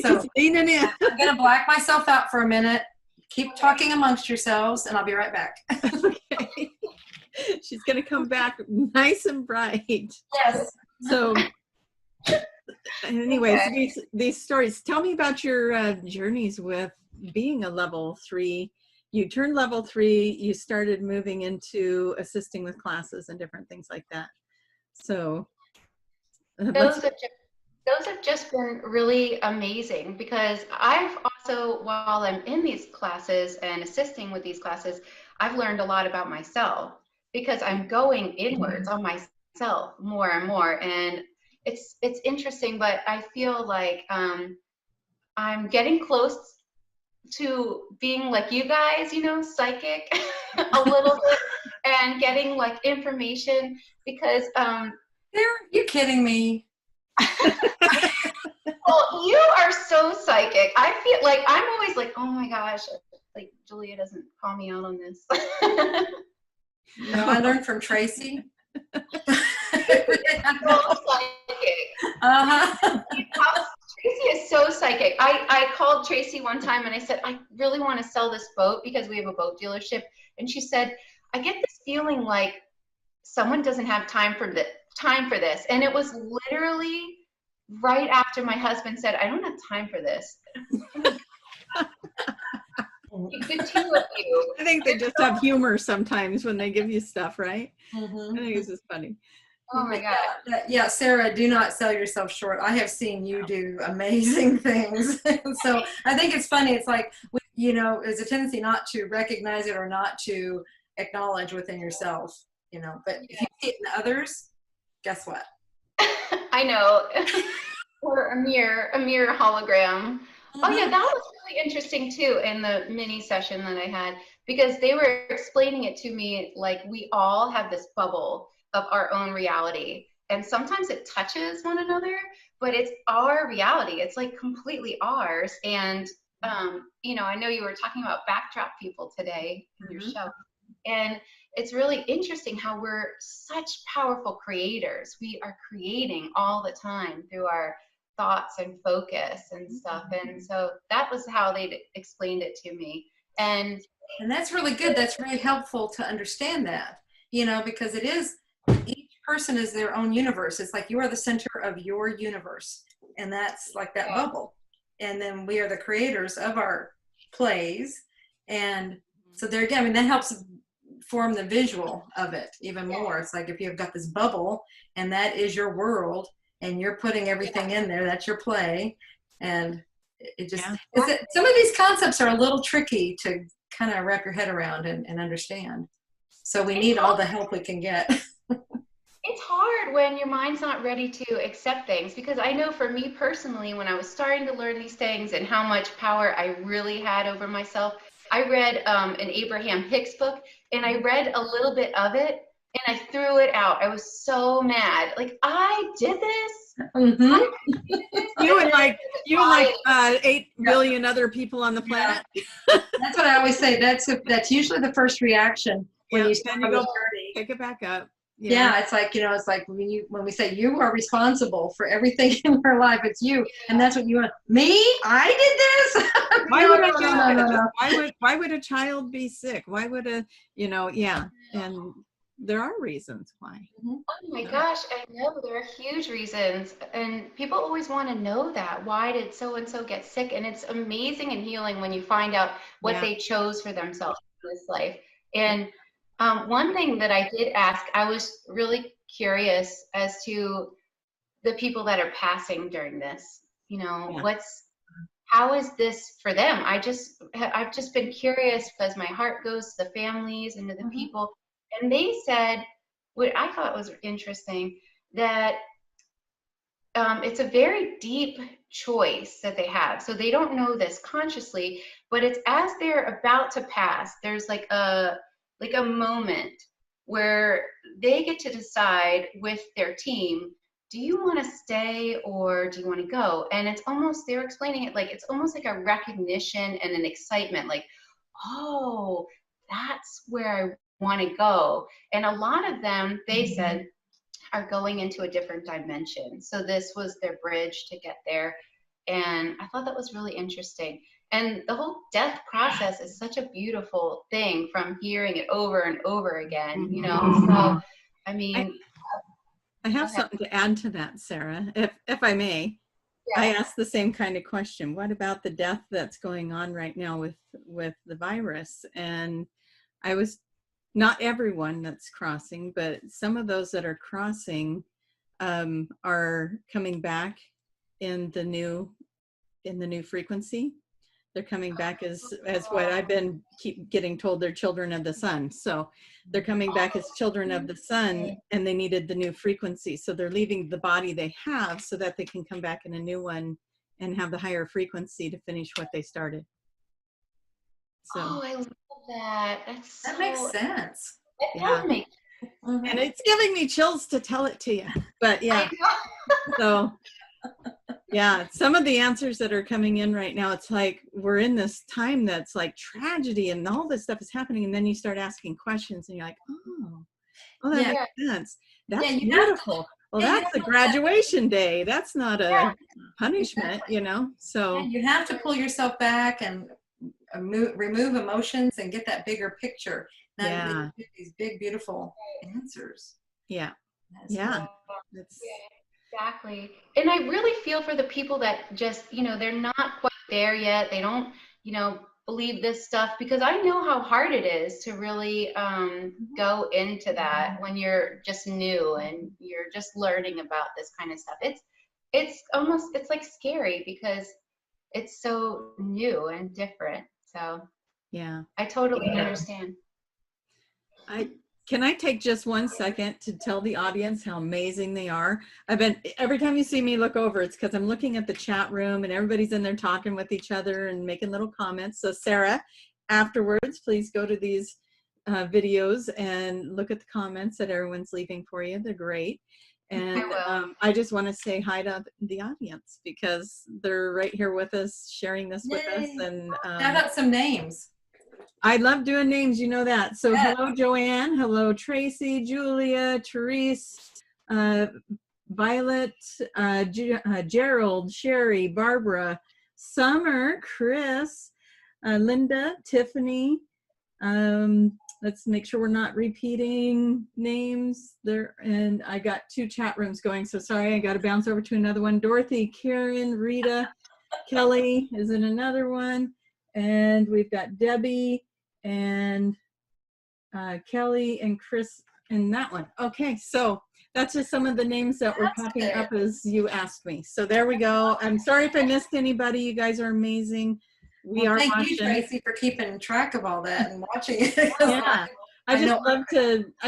So leaning in. I'm going to black myself out for a minute. Keep talking amongst yourselves, and I'll be right back. Okay. She's going to come back nice and bright. Yes. So anyways, these stories, tell me about your journeys with being a level 3. You turned level 3, you started moving into assisting with classes and different things like that. So those have just been really amazing, because I've also, while I'm in these classes and assisting with these classes, I've learned a lot about myself, because I'm going inwards on myself more and more. And it's interesting, but I feel like I'm getting close to being like you guys, psychic a little bit, and getting like information, because You're kidding me. well, you are so psychic. I feel like I'm always like, oh my gosh, like Julia doesn't call me out on this. No, I learned from Tracie. Tracie is so psychic. I called Tracie one time and I said, I really want to sell this boat, because we have a boat dealership. And she said, I get this feeling like someone doesn't have time for this. And it was literally right after my husband said, I don't have time for this. The two of you. I think they just have humor sometimes when they give you stuff, right? I think it's just funny. Oh my God. Yeah, Sarah, do not sell yourself short. I have seen you do amazing things. So I think it's funny. It's like, there's a tendency not to recognize it or not to acknowledge within yourself, but if you see it in others, guess what? I know. Or a mirror hologram. Oh yeah, that was really interesting too in the mini session that I had, because they were explaining it to me like we all have this bubble of our own reality, and sometimes it touches one another, but it's our reality. It's like completely ours. And I know you were talking about backdrop people today in your show, and it's really interesting how we're such powerful creators. We are creating all the time through our thoughts and focus and stuff. And so that was how they explained it to me. And that's really good. That's really helpful to understand that, because it is, each person is their own universe. It's like you are the center of your universe, and that's like that bubble. And then we are the creators of our plays. And so there again, that helps form the visual of it even more. It's like if you've got this bubble and that is your world, and you're putting everything in there, that's your play. And it just, some of these concepts are a little tricky to kind of wrap your head around and understand. So we need all the help we can get. It's hard when your mind's not ready to accept things, because I know for me personally, when I was starting to learn these things and how much power I really had over myself, I read an Abraham Hicks book, and I read a little bit of it, and I threw it out. I was so mad. Like, I did this? You and like 8 billion other people on the planet. That's what I always say. That's usually the first reaction when you start the journey. Pick it back up. Yeah, it's like, it's like when we say you are responsible for everything in your life, it's you. And that's what you want. Me? I did this? Why would a child be sick? Why would and there are reasons why. Oh my gosh, I know there are huge reasons, and people always want to know that. Why did so and so get sick? And it's amazing and healing when you find out what they chose for themselves in this life. And one thing that I did ask, I was really curious as to the people that are passing during this. How is this for them? I've just been curious, because my heart goes to the families and to the people. And they said, what I thought was interesting, that it's a very deep choice that they have. So they don't know this consciously, but it's as they're about to pass, there's like a moment where they get to decide with their team, do you want to stay or do you want to go? And it's almost, they're explaining it like, it's almost like a recognition and an excitement, like, oh, that's where I want to go. And a lot of them, they said, are going into a different dimension. So this was their bridge to get there. And I thought that was really interesting. And the whole death process is such a beautiful thing, from hearing it over and over again, So, I mean, I have something to add to that, Sarah, if I may. I asked the same kind of question. What about the death that's going on right now with the virus? And I was, not everyone that's crossing, but some of those that are crossing are coming back in the new frequency. They're coming back as what I've been keep getting told, they're children of the sun. So they're coming back as children of the sun, and they needed the new frequency. So they're leaving the body they have so that they can come back in a new one and have the higher frequency to finish what they started. So I love that. That makes sense. It does make sense. And it's giving me chills to tell it to you. But yeah. So yeah, some of the answers that are coming in right now, it's like we're in this time that's like tragedy and all this stuff is happening, and then you start asking questions and you're like, oh, that makes sense. That's beautiful. Well, that's a graduation day. That's not a punishment, So you have to pull yourself back and remove emotions and get that bigger picture. Now these big, beautiful answers. Yeah. Exactly. And I really feel for the people that just, they're not quite there yet. They don't, believe this stuff, because I know how hard it is to really go into that when you're just new and you're just learning about this kind of stuff. It's almost, it's like scary because it's so new and different. So Yeah. I totally understand. Can I take just 1 second to tell the audience how amazing they are? Every time you see me look over, it's because I'm looking at the chat room and everybody's in there talking with each other and making little comments. So Sarah, afterwards, please go to these videos and look at the comments that everyone's leaving for you. They're great. And I just want to say hi to the audience because they're right here with us, sharing this with us. And shout out some names. I love doing names, you know that. So hello, Joanne. Hello, Tracie, Julia, Therese, Violet, Gerald, Sherry, Barbara, Summer, Chris, Linda, Tiffany. Let's make sure we're not repeating names there. And I got 2 chat rooms going. So sorry, I got to bounce over to another one. Dorothy, Karen, Rita, Kelly is in another one. And we've got Debbie and Kelly and Chris in that one. Okay, so that's just some of the names that were popping up as you asked me. So there we go. I'm sorry if I missed anybody. You guys are amazing. Thank you, Tracie, for keeping track of all that and watching it. Yeah, I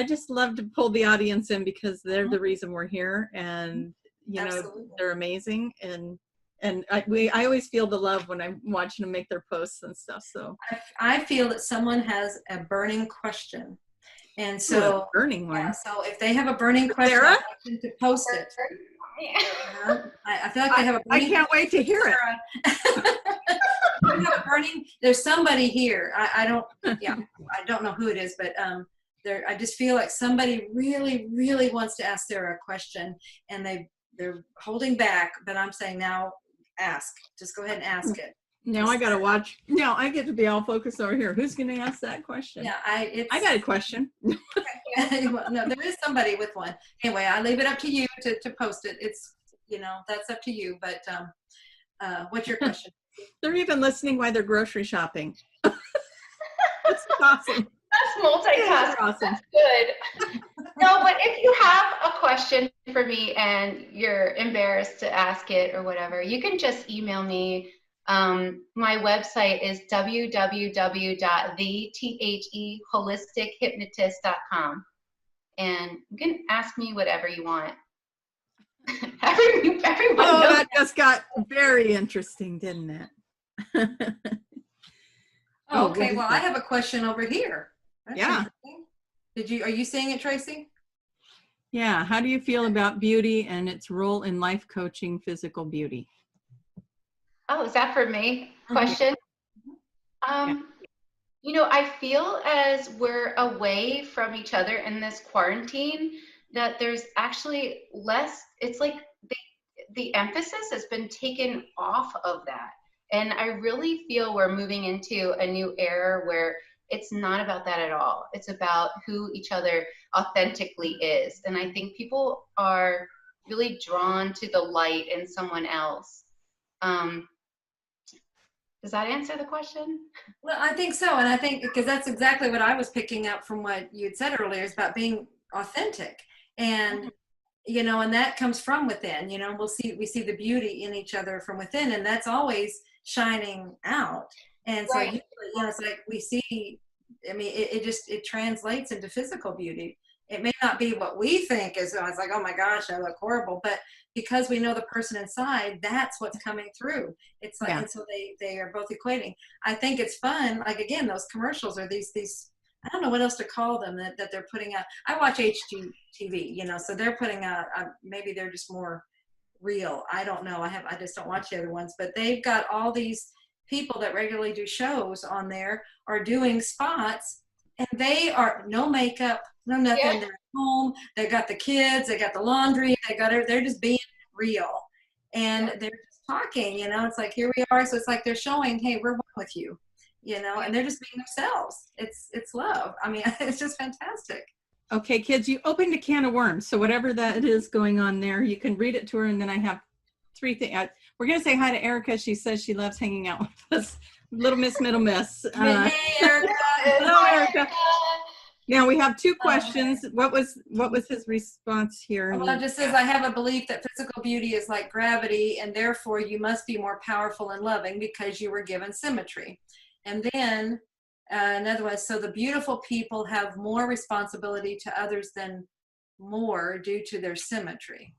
just love to pull the audience in because they're the reason we're here, and you know, absolutely, they're amazing. And I always feel the love when I'm watching them make their posts and stuff. So I feel that someone has a burning question, and so burning one. Yeah, so if they have a burning question, I want them to post it. I feel like they have a burning. I can't wait to hear it. There's somebody here. I don't know who it is, but I just feel like somebody really, really wants to ask Sarah a question, and they're holding back. But I'm saying now, ask. Just go ahead and ask it. Now I gotta watch. Now I get to be all focused over here. Who's gonna ask that question? Yeah, I got a question. Well, no, there is somebody with one. Anyway, I leave it up to you to post it. It's, you know, that's up to you. But what's your question? They're even listening while they're grocery shopping. That's awesome. That's multitasking. Awesome. That's good. No, but if you have a question for me and you're embarrassed to ask it or whatever, you can just email me. My website is www.thetholistichypnotist.com, and you can ask me whatever you want. Everyone that just got very interesting, didn't it? Okay, well, I have a question over here. That's yeah. Are you seeing it, Tracie? Yeah. How do you feel about beauty and its role in life coaching physical beauty? Oh, is that for me? Question? You know, I feel as we're away from each other in this quarantine that there's actually less, it's like the emphasis has been taken off of that. And I really feel we're moving into a new era where it's not about that at all. It's about who each other authentically is. And I think people are really drawn to the light in someone else. Does that answer the question? Well, I think so. And I think because that's exactly what I was picking up from what you'd said earlier, is about being authentic. And, you know, and that comes from within, you know, we see the beauty in each other from within, and that's always shining out. And so, you know, it's like we see, I mean, it translates into physical beauty. It may not be what we think is, it's like, oh my gosh, I look horrible. But because we know the person inside, that's what's coming through. It's like, and so they are both equating. I think it's fun. Like, again, those commercials are these, I don't know what else to call them that they're putting out. I watch HGTV, you know, so they're putting out, maybe they're just more real. I don't know. I just don't watch the other ones, but they've got all these people that regularly do shows on there are doing spots, and they are no makeup, no nothing. Yeah. They're at home. They got the kids. They got the laundry. They're just being real, and they're just talking. You know, it's like, here we are. So it's like they're showing, hey, we're one with you. You know, and they're just being themselves. It's love. I mean, it's just fantastic. Okay, kids, you opened a can of worms. So whatever that is going on there, you can read it to her. And then I have 3 things. We're going to say hi to Erica. She says she loves hanging out with us Little Miss Middle Miss. Hey, Erica. Hello, Erica. Now we have two questions. What was his response here? Well, it just says, I have a belief that physical beauty is like gravity, and therefore you must be more powerful and loving because you were given symmetry. And then another one, so the beautiful people have more responsibility to others than more due to their symmetry.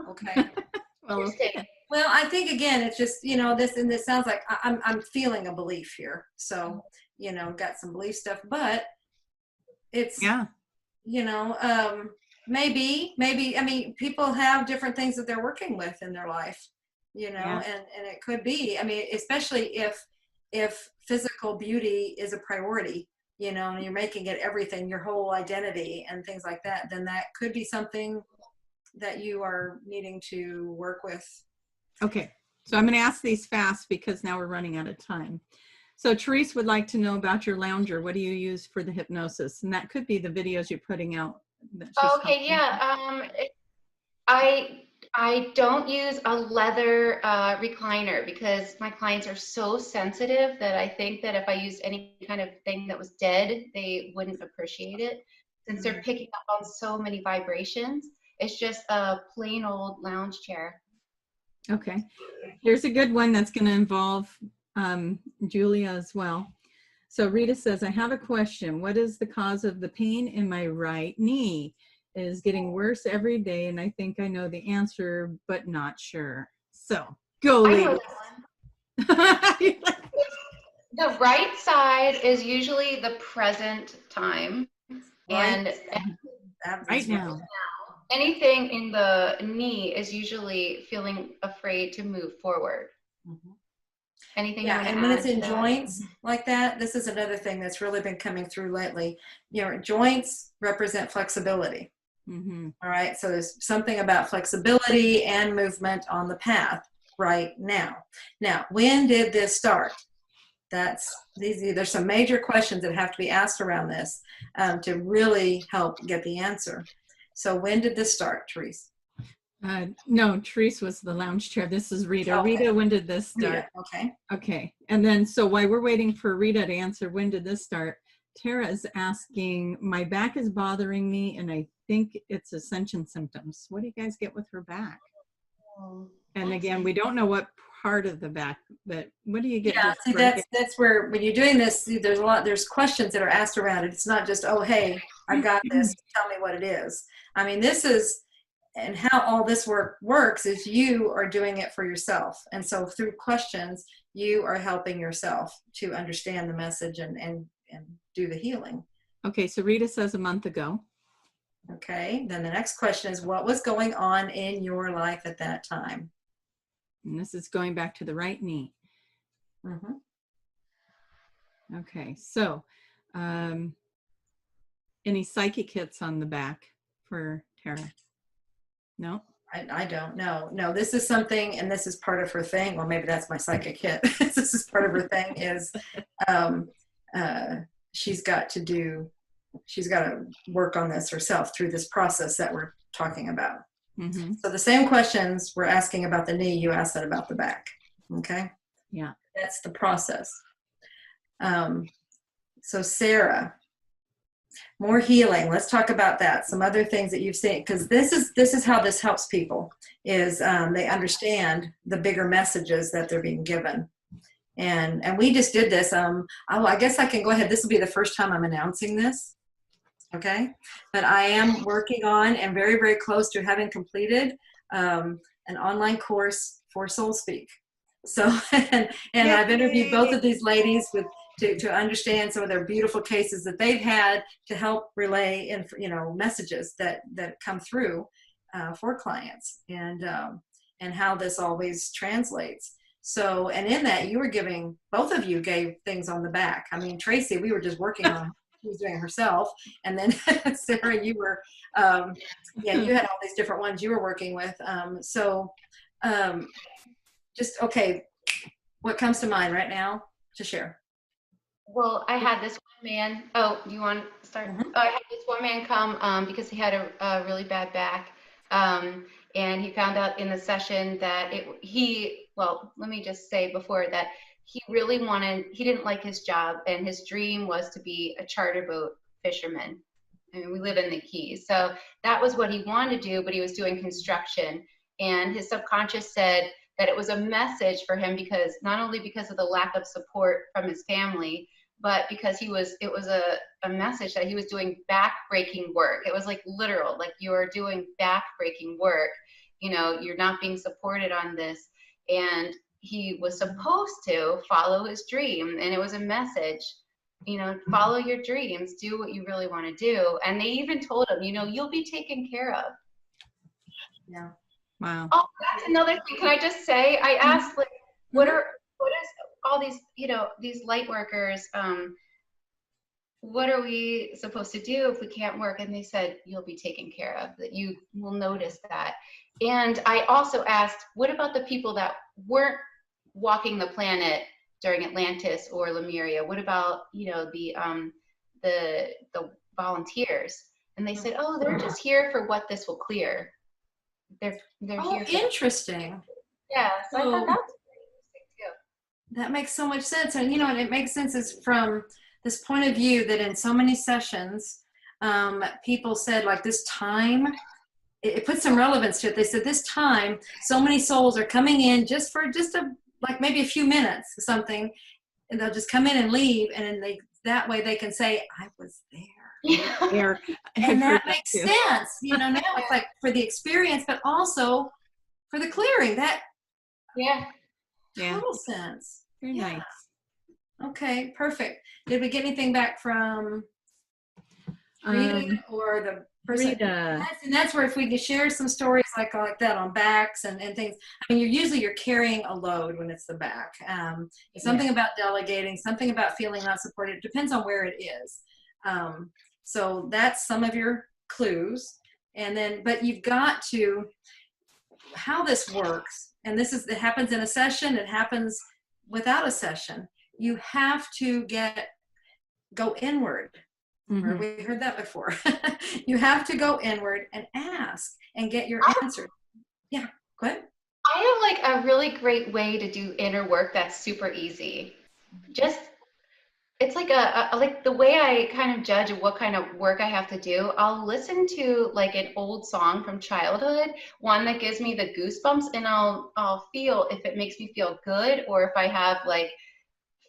Okay. Well, Well, I think again, it's just, you know, this sounds like I'm feeling a belief here. So, you know, got some belief stuff, but it's, you know, maybe, I mean, people have different things that they're working with in their life, you know, and it could be, I mean, especially if physical beauty is a priority, you know, and you're making it everything, your whole identity and things like that, then that could be something that you are needing to work with. Okay, so I'm going to ask these fast because now we're running out of time. So Tracie would like to know about your lounger. What do you use for the hypnosis? And that could be the videos you're putting out. Okay, yeah. I don't use a leather recliner because my clients are so sensitive that I think that if I used any kind of thing that was dead, they wouldn't appreciate it. Since they're picking up on so many vibrations, it's just a plain old lounge chair. Okay, here's a good one that's going to involve Julia as well. So Rita says, I have a question. What is the cause of the pain in my right knee? It is getting worse every day, and I think I know the answer, but not sure. So go, ladies. The right side is usually the present time, and right now. Anything in the knee is usually feeling afraid to move forward. Anything? Yeah, and when it's in joints like that, this is another thing that's really been coming through lately. You know, joints represent flexibility. All right, so there's something about flexibility and movement on the path right now. Now, when did this start? There's some major questions that have to be asked around this to really help get the answer. So when did this start, Tracie? No, Tracie was the lounge chair. This is Rita. Okay. Rita, when did this start? Rita, okay. Okay. And then, so while we're waiting for Rita to answer, when did this start? Tara is asking, my back is bothering me, and I think it's ascension symptoms. What do you guys get with her back? And again, we don't know what part of the back, but what do you get? Yeah, see, that's where, when you're doing this, see, there's questions that are asked around it. It's not just, oh, hey, I got this, tell me what it is. I mean, this is, and how all this works is you are doing it for yourself. And so through questions, you are helping yourself to understand the message and do the healing. Okay, so Rita says a month ago. Okay, then the next question is, what was going on in your life at that time? And this is going back to the right knee. Okay, so any psychic hits on the back for Tara? No? I don't know. No, this is something, and this is part of her thing. Well, maybe that's my psychic hit. This is part of her thing is she's got to work on this herself through this process that we're talking about. So the same questions we're asking about the knee, you asked that about the back. Okay? Yeah. That's the process. So Sarah, more healing. Let's talk about that. Some other things that you've seen, because this is how this helps people, is they understand the bigger messages that they're being given. And we just did this. I guess I can go ahead. This will be the first time I'm announcing this. Okay, but I am working on and very, very close to having completed an online course for Soul Speak. So, and I've interviewed both of these ladies to understand some of their beautiful cases that they've had to help relay messages that come through for clients and how this always translates. So, and in that you were giving, both of you gave things on the back. I mean, Tracie, we were just working on. She was doing it herself, and then Sarah, you were, you had all these different ones you were working with. Just okay, what comes to mind right now to share? Well, I had this one man. Oh, you want to start? I had this one man come because he had a really bad back, and he found out in the session that well, let me just say before that he really he didn't like his job, and his dream was to be a charter boat fisherman. I mean, we live in the Keys. So that was what he wanted to do, but he was doing construction. And his subconscious said that it was a message for him, because not only because of the lack of support from his family, but because it was a message that he was doing back-breaking work. It was like literal, like you are doing back-breaking work. You know, you're not being supported on this. And he was supposed to follow his dream, and it was a message, you know, follow your dreams, do what you really want to do. And they even told him, you know, you'll be taken care of. Yeah. Wow. Oh, that's another thing. Can I just say, I asked, like, what is all these, you know, these light workers, what are we supposed to do if we can't work? And they said, you'll be taken care of, that you will notice that. And I also asked, what about the people that weren't walking the planet during Atlantis or Lemuria? What about, you know, the volunteers? And they said, oh, they're just here for what this will clear. They're here. Interesting. Yeah, so I thought that was pretty interesting too. That makes so much sense. And, you know, and it makes sense is from this point of view that in so many sessions, people said, like, this time, it put some relevance to it. They said this time, so many souls are coming in just like maybe a few minutes or something, and they'll just come in and leave, and then that way they can say, I was there. Yeah. And that makes sense. You know, now it's like for the experience, but also for the clearing. That total sense. Very nice. Okay, perfect. Did we get anything back from Rita or the person? Rita. And that's where if we can share some stories like that on backs and things. I mean, you're carrying a load when it's the back. It's something about delegating, something about feeling not supported. It depends on where it is. So that's some of your clues. And then, but you've got to, how this works, and it happens in a session, it happens without a session. You have to go inward. Mm-hmm. We heard that before. You have to go inward and ask and get your answer. Yeah, go ahead. I have like a really great way to do inner work that's super easy. It's like like the way I kind of judge what kind of work I have to do. I'll listen to like an old song from childhood, one that gives me the goosebumps, and I'll feel if it makes me feel good or if I have like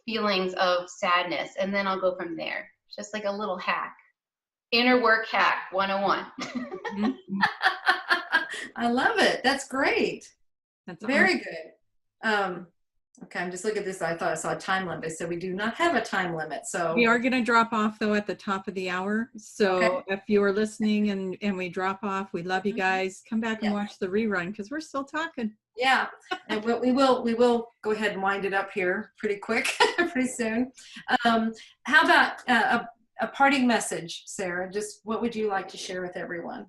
feelings of sadness, and then I'll go from there. Just like a little hack. Inner work hack 101. I love it. That's great. That's very good. Okay, I'm just looking at this. I thought I saw a time limit. They said we do not have a time limit. So we are going to drop off though at the top of the hour. So if you are listening and we drop off, we love you guys. Come back and watch the rerun because we're still talking. Yeah, and we will go ahead and wind it up here pretty quick, pretty soon. How about a parting message, Sarah? Just what would you like to share with everyone?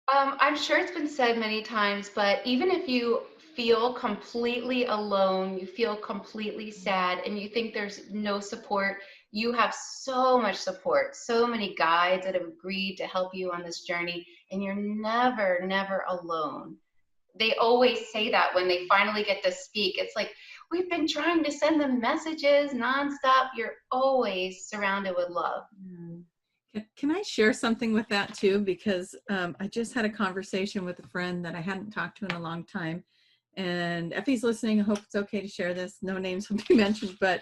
I'm sure it's been said many times, but even if you feel completely alone, you feel completely sad, and you think there's no support, you have so much support, so many guides that have agreed to help you on this journey, and you're never, never alone. They always say that when they finally get to speak. It's like, we've been trying to send them messages nonstop. You're always surrounded with love. Can I share something with that too? Because I just had a conversation with a friend that I hadn't talked to in a long time. And if he's listening, I hope it's okay to share this. No names will be mentioned, but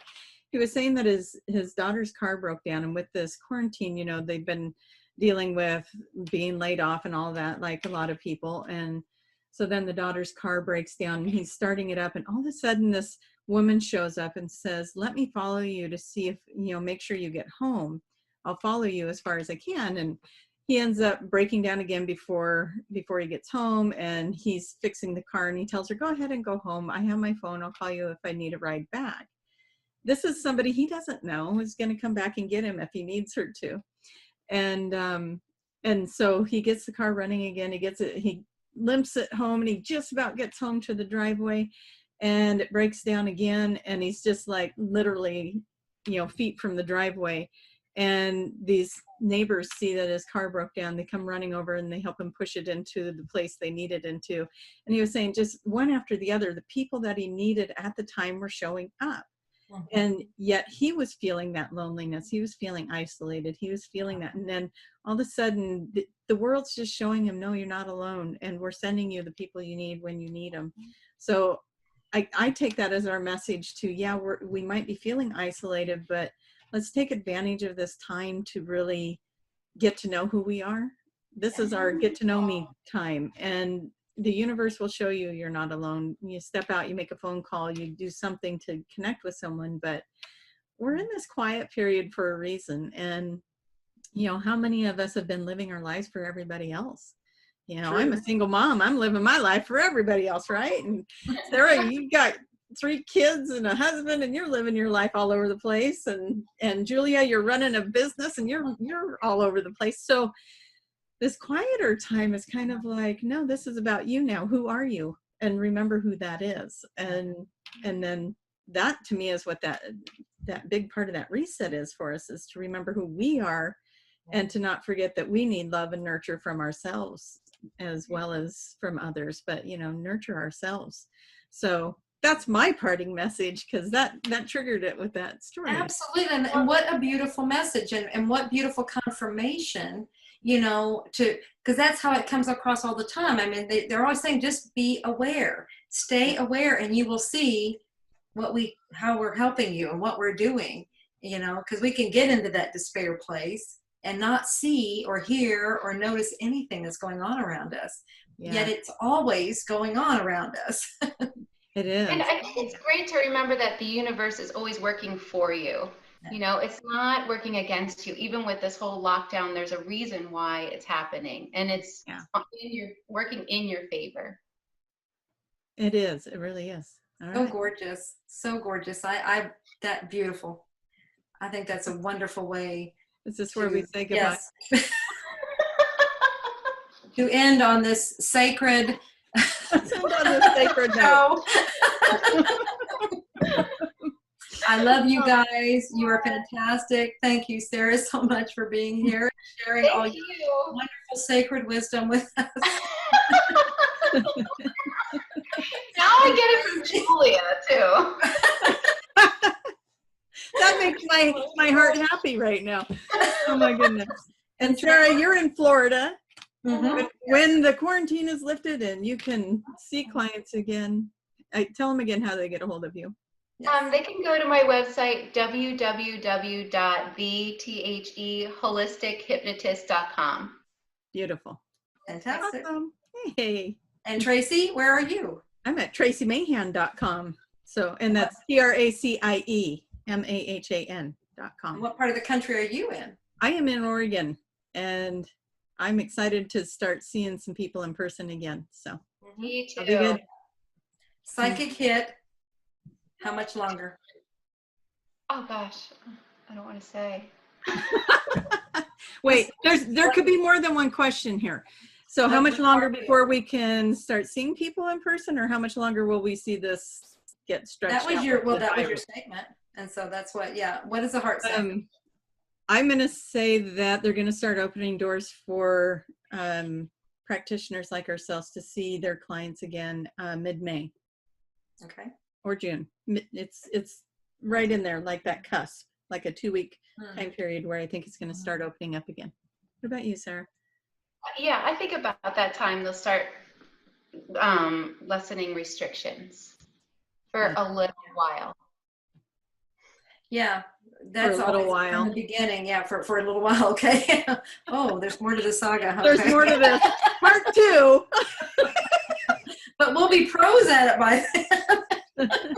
he was saying that his daughter's car broke down, and with this quarantine, you know, they've been dealing with being laid off and all that, like a lot of people. And so then the daughter's car breaks down, and he's starting it up, and all of a sudden this woman shows up and says, let me follow you to see if, you know, make sure you get home. I'll follow you as far as I can. And he ends up breaking down again before he gets home, and he's fixing the car, and he tells her, go ahead and go home. I have my phone. I'll call you if I need a ride back. This is somebody he doesn't know is going to come back and get him if he needs her to. And so he gets the car running again. He limps it home, and he just about gets home to the driveway, and it breaks down again. And he's just like literally, you know, feet from the driveway. And these neighbors see that his car broke down. They come running over and they help him push it into the place they need it into. And he was saying just one after the other, the people that he needed at the time were showing up. And yet he was feeling that loneliness. He was feeling isolated. He was feeling that. And then all of a sudden, the world's just showing him, no, you're not alone. And we're sending you the people you need when you need them. So I take that as our message to, yeah, we might be feeling isolated, but let's take advantage of this time to really get to know who we are. This is our get to know me time. And the universe will show you you're not alone. You step out, you make a phone call, you do something to connect with someone, but we're in this quiet period for a reason. And, you know, how many of us have been living our lives for everybody else? You know, I'm a single mom. I'm living my life for everybody else, right? And Sarah, you got 3 kids and a husband, and you're living your life all over the place. And Julia, you're running a business, and you're all over the place. So this quieter time is kind of like, no, this is about you now. Who are you? And remember who that is. And then that to me is what that big part of that reset is for us, is to remember who we are and to not forget that we need love and nurture from ourselves as well as from others, but, you know, nurture ourselves. So that's my parting message, because that triggered it with that story. Absolutely. And what a beautiful message, and what beautiful confirmation, you know, because that's how it comes across all the time. I mean, they're always saying, just be aware, stay aware, and you will see how we're helping you and what we're doing, you know, because we can get into that despair place and not see or hear or notice anything that's going on around us. Yeah. Yet it's always going on around us. It is. And I think it's great to remember that the universe is always working for you. You know, it's not working against you. Even with this whole lockdown, there's a reason why it's happening, and it's working in your favor. It is. It really is. So gorgeous. So gorgeous. That beautiful. I think that's a wonderful way. Is this where we say goodbye? Yes. To end on this sacred. Let's end on this sacred note. I love you guys. You are fantastic. Thank you, Sarah, so much for being here, sharing all your wonderful sacred wisdom with us. Now I get it from Julia too. That makes my heart happy right now. Oh my goodness. And Sarah, you're in Florida. Mm-hmm. When the quarantine is lifted and you can see clients again, tell them again how they get a hold of you. They can go to my website, www.thetheheholistichup.com. Beautiful. Fantastic. Awesome. Hey. And Tracie, where are you? I'm at traciemahan.com. So, and that's Traciemahan.com. What part of the country are you in? I am in Oregon, and I'm excited to start seeing some people in person again. So, me too. I'll be good. Psychic hit. How much longer? Oh gosh, I don't want to say. Wait, there could be more than one question here. So how much longer before we can start seeing people in person, or how much longer will we see this get stretched out? That was your statement. And so that's what does the heart say? I'm going to say that they're going to start opening doors for practitioners like ourselves to see their clients again mid-May. Okay. Or June. It's right in there, like that cusp, like a 2-week time period where I think it's going to start opening up again. What about you, Sarah? Yeah, I think about that time they'll start lessening restrictions for a little while. Yeah, that's for a little while. In the beginning. Yeah, for a little while. Okay. Oh, there's more to the saga. Okay. There's more to this. Part 2. But we'll be pros at it by then.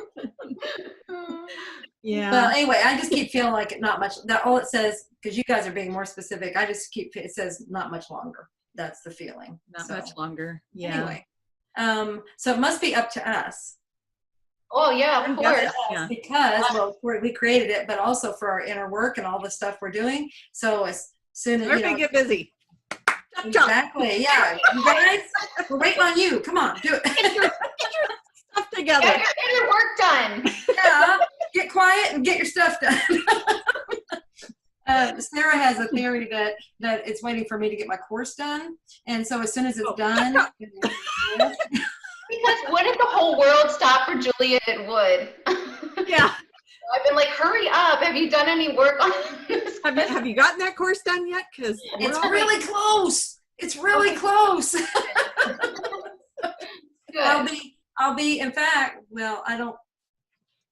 Yeah. Well, anyway, I just keep feeling like not much. That all it says, because you guys are being more specific. It says not much longer. That's the feeling. Not much longer. Yeah. Anyway, so it must be up to us. Oh yeah, of course. Yeah. Because we created it, but also for our inner work and all the stuff we're doing. So as soon as everybody get busy. Exactly. Yeah. You guys, we're waiting on you. Come on, do it. Get your stuff together. Get your work done. Yeah. Get quiet and get your stuff done. Sarah has a theory that it's waiting for me to get my course done, and so as soon as it's done. Because wouldn't the whole world stop for Julia? It would. Yeah. I've been like, hurry up. Have you done any work on this? Have you gotten that course done yet? Because it's really close. It's really close. I'll be, in fact, well,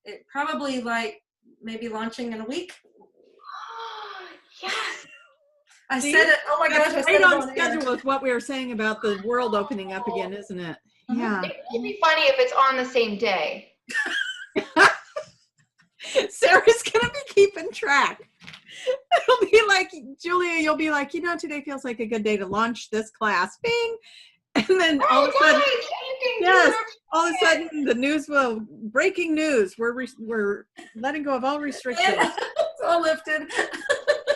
it probably like maybe launching in a week. Yes. I said it. Oh my gosh. I said right it on on schedule air. with what we were saying about the world opening up again, isn't it? Yeah. It would be funny if it's on the same day. Sarah's going to be keeping track. It'll be like, Julia, you'll be like, today feels like a good day to launch this class. Bing. And then all of a sudden, yes, all of a sudden the news will, breaking news, we're letting go of all restrictions. It's all lifted.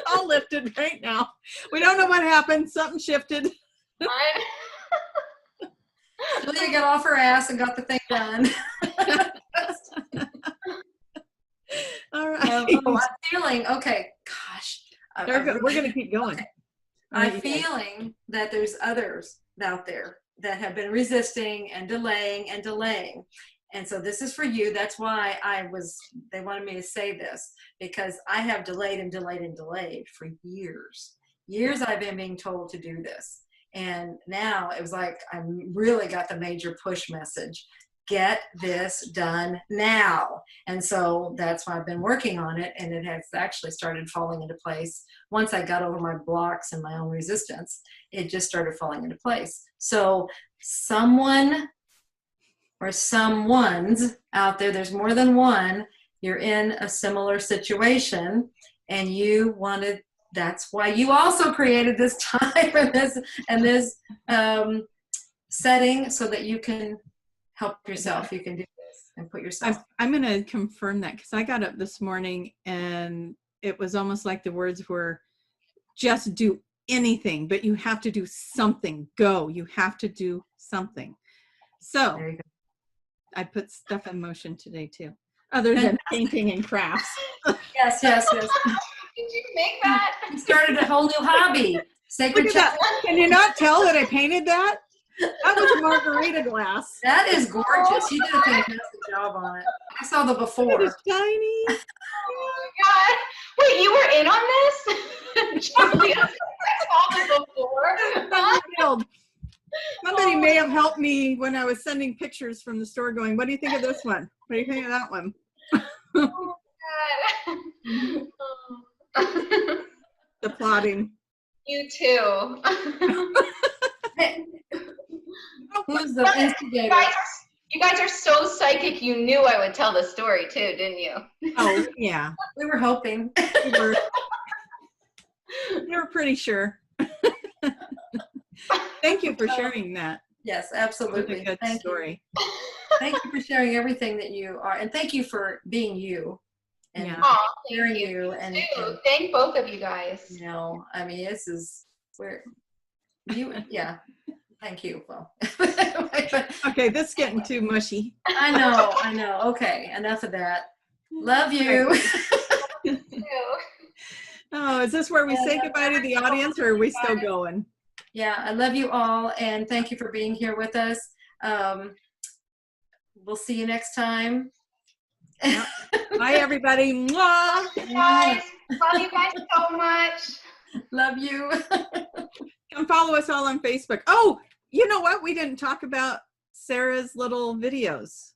All lifted right now. We don't know what happened. Something shifted. Julia got off her ass and got the thing done. All right. I'm feeling, okay, gosh. We're going to keep going. Okay. I'm feeling that there's others out there that have been resisting and delaying and delaying. And so this is for you. That's why they wanted me to say this, because I have delayed and delayed and delayed for years. Years I've been being told to do this. And now it was like, I really got the major push message. Get this done now. And so that's why I've been working on it. And it has actually started falling into place. Once I got over my blocks and my own resistance, it just started falling into place. So someone or someone's out there, there's more than one, you're in a similar situation and you wanted, that's why you also created this time and this setting so that you can help yourself. You can do this and put yourself. I'm going to confirm that, because I got up this morning and it was almost like the words were, just do anything, but you have to do something. Go. You have to do something. So I put stuff in motion today too, other than painting and crafts. Yes. Did you make that? You started a whole new hobby. Sacred that. Can you not tell that I painted that? That was a margarita glass. That is gorgeous. You did a fantastic job on it. I saw the before. It is tiny. Oh my God. Wait, you were in on this? Julia, I saw the before. Somebody may have helped me when I was sending pictures from the store going, what do you think of this one? What do you think of that one? Oh my God. The plotting. You too. Who's the instigator? You guys are so psychic. You knew I would tell the story too, didn't you? Oh, yeah. We were hoping. We were pretty sure. Thank you for sharing that. Yes, absolutely. It was a good story. Thank you for sharing everything that you are, and thank you for being you. And sharing you. And thank both of you guys. I mean, this is where you, yeah. Thank you. Well, okay, this is getting too mushy. I know. Okay, enough of that. Love you. Oh, is this where we say goodbye to the audience, or are we still going? Yeah, I love you all, and thank you for being here with us. We'll see you next time. Yep. Bye, everybody. Mwah. Guys, love you guys so much. Love you. Come follow us all on Facebook. Oh, you know what? We didn't talk about Sarah's little videos.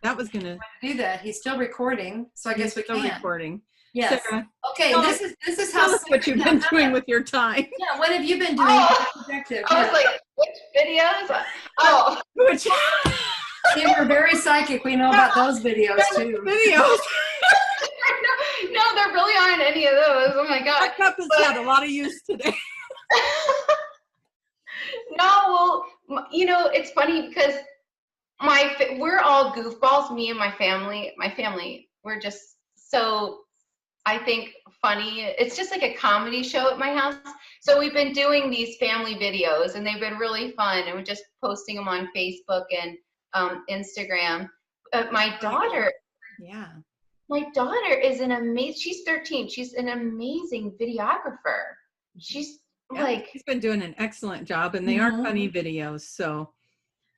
That was going to do that. He's still recording, so I guess we can. Still recording. Yes. Sarah, okay. This is how. Tell us what you've been doing with your time. Yeah. What have you been doing? I was like, which videos? Oh, which? They were very psychic. We know about those videos too. Videos. No, there really aren't any of those. Oh my God. That cup has had a lot of use today. No, well, it's funny because we're all goofballs. Me and my family, we're just so, I think, funny. It's just like a comedy show at my house. So we've been doing these family videos, and they've been really fun. And we're just posting them on Facebook and Instagram. My daughter is she's 13. She's an amazing videographer. She's she's been doing an excellent job, and they are funny videos. So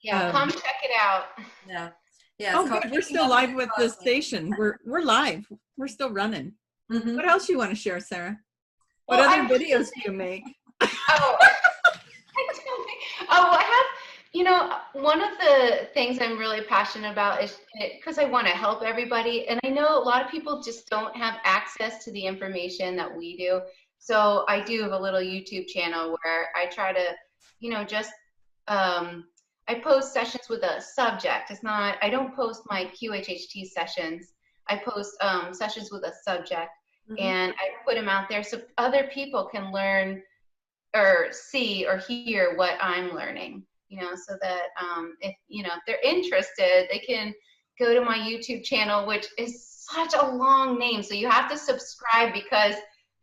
come check it out. Yeah. Yeah. Oh, good. We're still live with this station. We're live. We're still running. Mm-hmm. What else you want to share, Sarah? Well, what other videos do you make? Oh, I have, you know, one of the things I'm really passionate about is because I want to help everybody. And I know a lot of people just don't have access to the information that we do. So I do have a little YouTube channel where I try to, you know, just, I post sessions with a subject. It's not, I don't post my QHHT sessions. I post sessions with a subject, and I put them out there so other people can learn or see or hear what I'm learning, you know, so that if, you know, if they're interested, they can go to my YouTube channel, which is such a long name. So you have to subscribe because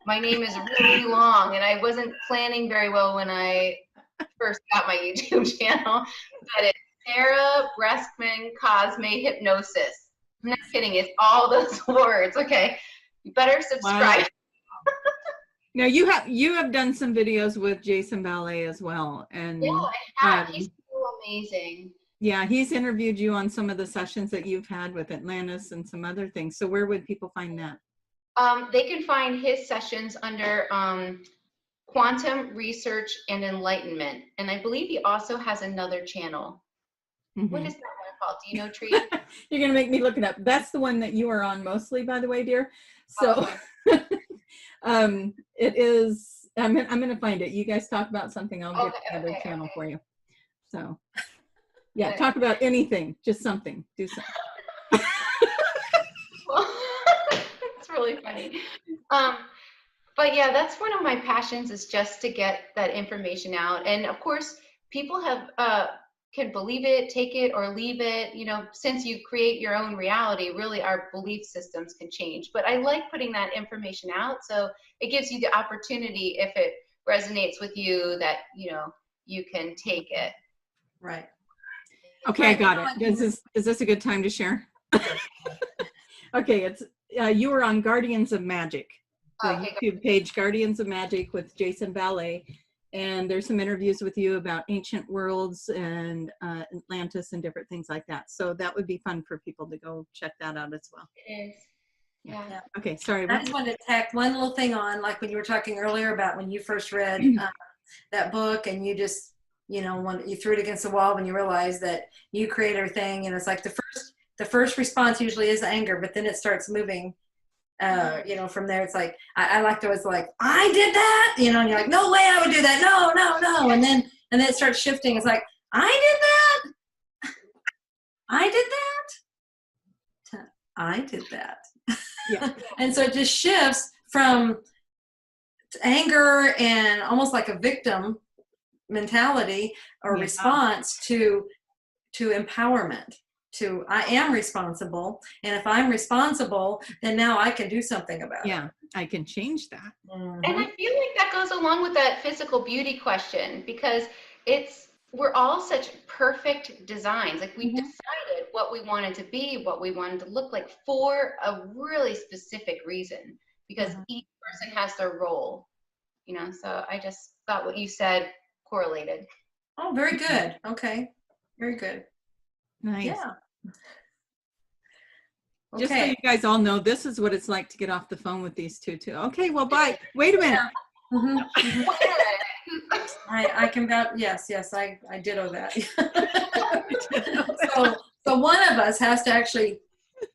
my name is really long and I wasn't planning very well when I first got my YouTube channel, but it's Sarah Breskman Cosme Hypnosis. I'm not kidding, it's all those words. Okay, you better subscribe. Wow. Now you have done some videos with Jason Ballet as well, and yeah, I have. He's so amazing. Yeah, he's interviewed you on some of the sessions that you've had with Atlantis and some other things. So where would people find that? They can find his sessions under Quantum Research and Enlightenment, and I believe he also has another channel. What is that one called? Do you know, Tree? You're gonna make me look it up. That's the one that you are on mostly, by the way, dear. So it is. I'm gonna find it. You guys talk about something. I'll get the other channel for you. So yeah, talk about anything, just something. Do something. Well, it's really funny. But yeah, that's one of my passions, is just to get that information out. And of course, people have can believe it, take it, or leave it. You know, since you create your own reality, really our belief systems can change. But I like putting that information out, so it gives you the opportunity, if it resonates with you, that, you know, you can take it. Right. Okay, I got it. Is this a good time to share? Okay, it's you were on Guardians of Magic, the YouTube page Guardians of Magic with Jason Ballet, and there's some interviews with you about ancient worlds and Atlantis and different things like that. So that would be fun for people to go check that out as well. It is. Yeah. Okay, sorry. I just wanted to tack one little thing on, like when you were talking earlier about when you first read that book, and you just, you know, when you threw it against the wall when you realized that you create everything, and it's like the first response usually is anger, but then it starts moving. You know, from there, it's like, I like to always like, I did that, you know, and you're like, no way I would do that. No, no, no. And then it starts shifting. It's like, I did that. I did that. I did that. Yeah. And so it just shifts from anger and almost like a victim mentality or response to empowerment. To, I am responsible, and if I'm responsible, then now I can do something about it. Yeah, I can change that. And I feel like that goes along with that physical beauty question, because we're all such perfect designs. Like, we decided what we wanted to be, what we wanted to look like, for a really specific reason, because each person has their role, you know. So I just thought what you said correlated. Oh, very good. Okay, very good. Nice. Yeah. Just so you guys all know, this is what it's like to get off the phone with these two too. Okay, well, bye. Wait a minute. I can vouch. Yes, I ditto that. so one of us has to actually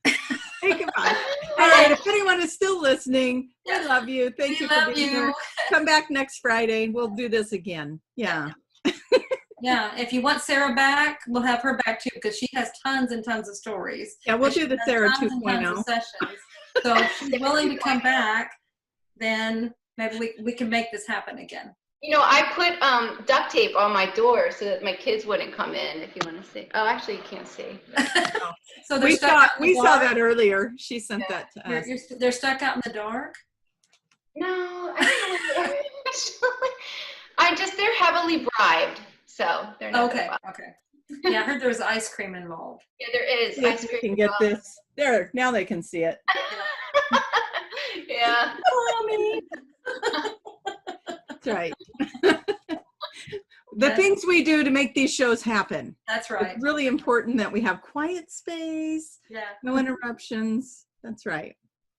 say goodbye. All right, if anyone is still listening, we love you. Thank you for being here. Come back next Friday. We'll do this again. Yeah. Yeah, if you want Sarah back, we'll have her back too, because she has tons and tons of stories. Yeah, we'll do the Sarah 2.0 sessions. So if she's willing to come back, then maybe we can make this happen again. You know, I put duct tape on my door so that my kids wouldn't come in. If you want to see. Oh, actually, you can't see. So we saw that earlier. She sent that to us. They're stuck out in the dark? No, I don't know. They're heavily bribed. So they're not okay. Yeah, I heard there was ice cream involved. Yeah, there is. Yeah, ice cream. You can get this. There, now they can see it. Yeah. Mommy. That's right. the things we do to make these shows happen. That's right. It's really important that we have quiet space, Yeah. no interruptions. That's right.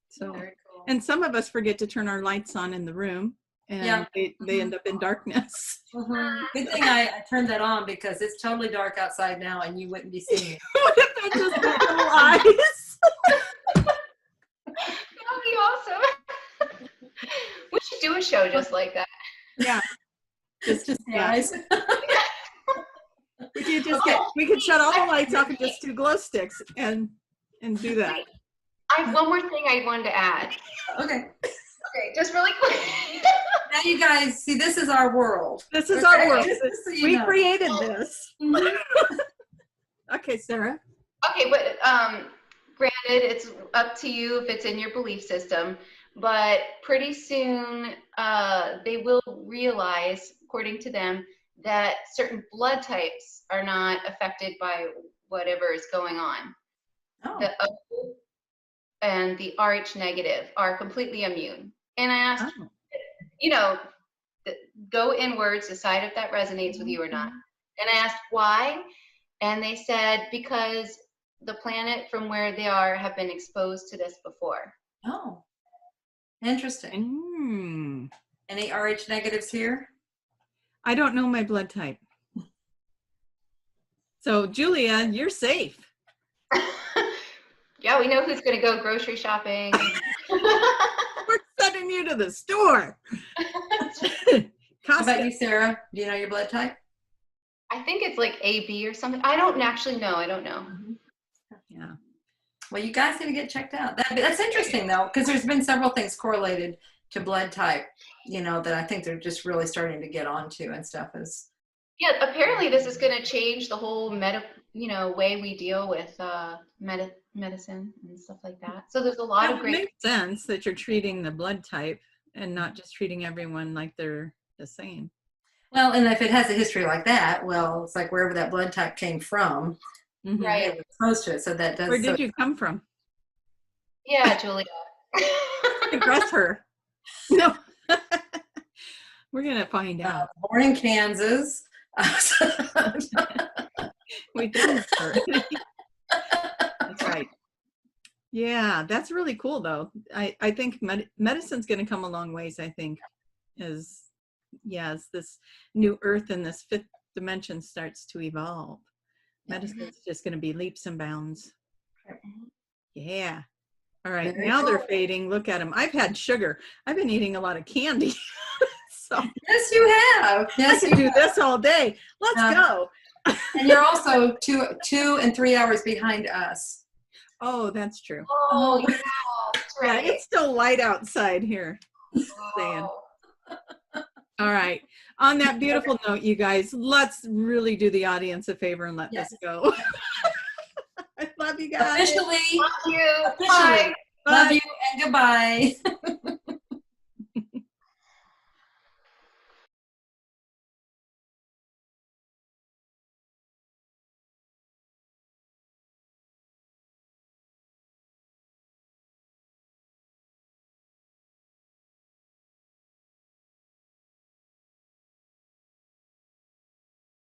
So, Very cool. and some of us forget to turn our lights on in the room, and they end up in darkness. Good thing I turned that on, because it's totally dark outside now and you wouldn't be seeing it. What if I just had little eyes? That would be awesome. We should do a show just like that. Yeah. Just the eyes. We could shut all the lights off and just do glow sticks and do that. I have one more thing I wanted to add. Okay. Okay, just really quick. Now you guys see, this is our world. This is our world. So you We know. created this. Okay, Sarah. Okay, but granted, it's up to you if it's in your belief system, but pretty soon they will realize, according to them, that certain blood types are not affected by whatever is going on. Oh. The O and the Rh negative are completely immune. And I asked, go inwards, decide if that resonates with you or not. And I asked why, and they said because the planet from where they are have been exposed to this before. Oh, interesting. Any Rh negatives here? I don't know my blood type. So Julia, you're safe. Yeah, we know who's going to go grocery shopping. We're sending you to the store. How about you, Sarah? Do you know your blood type? I think it's like AB or something. I don't actually know. I don't know. Yeah. Well, you guys need to get checked out. That's interesting, though, because there's been several things correlated to blood type, that I think they're just really starting to get onto and stuff. Yeah, apparently this is going to change the whole way we deal with medicine and stuff like that. So there's a lot of great. It makes sense that you're treating the blood type and not just treating everyone like they're the same. Well, and if it has a history like that, well, it's like wherever that blood type came from, right? It was close to it, so that does. Where did you come from? Yeah, Julia. Address her. No. We're gonna find out. Born in Kansas. We did. That's right. Yeah, that's really cool, though. I think medicine's going to come a long ways. I think as this new Earth and this fifth dimension starts to evolve, medicine's just going to be leaps and bounds. Yeah. All right. Now they're fading. Look at them. I've had sugar. I've been eating a lot of candy. So yes, you have. Yes, I can do this all day. Let's go. And you're also 2 and 3 hours behind us. Oh, that's true. Oh, yeah, that's right. Yeah, it's still light outside here. Saying. All right. On that beautiful note, you guys, let's really do the audience a favor and let this go. I love you guys. Officially. Love you. Bye. Bye. Love you and goodbye.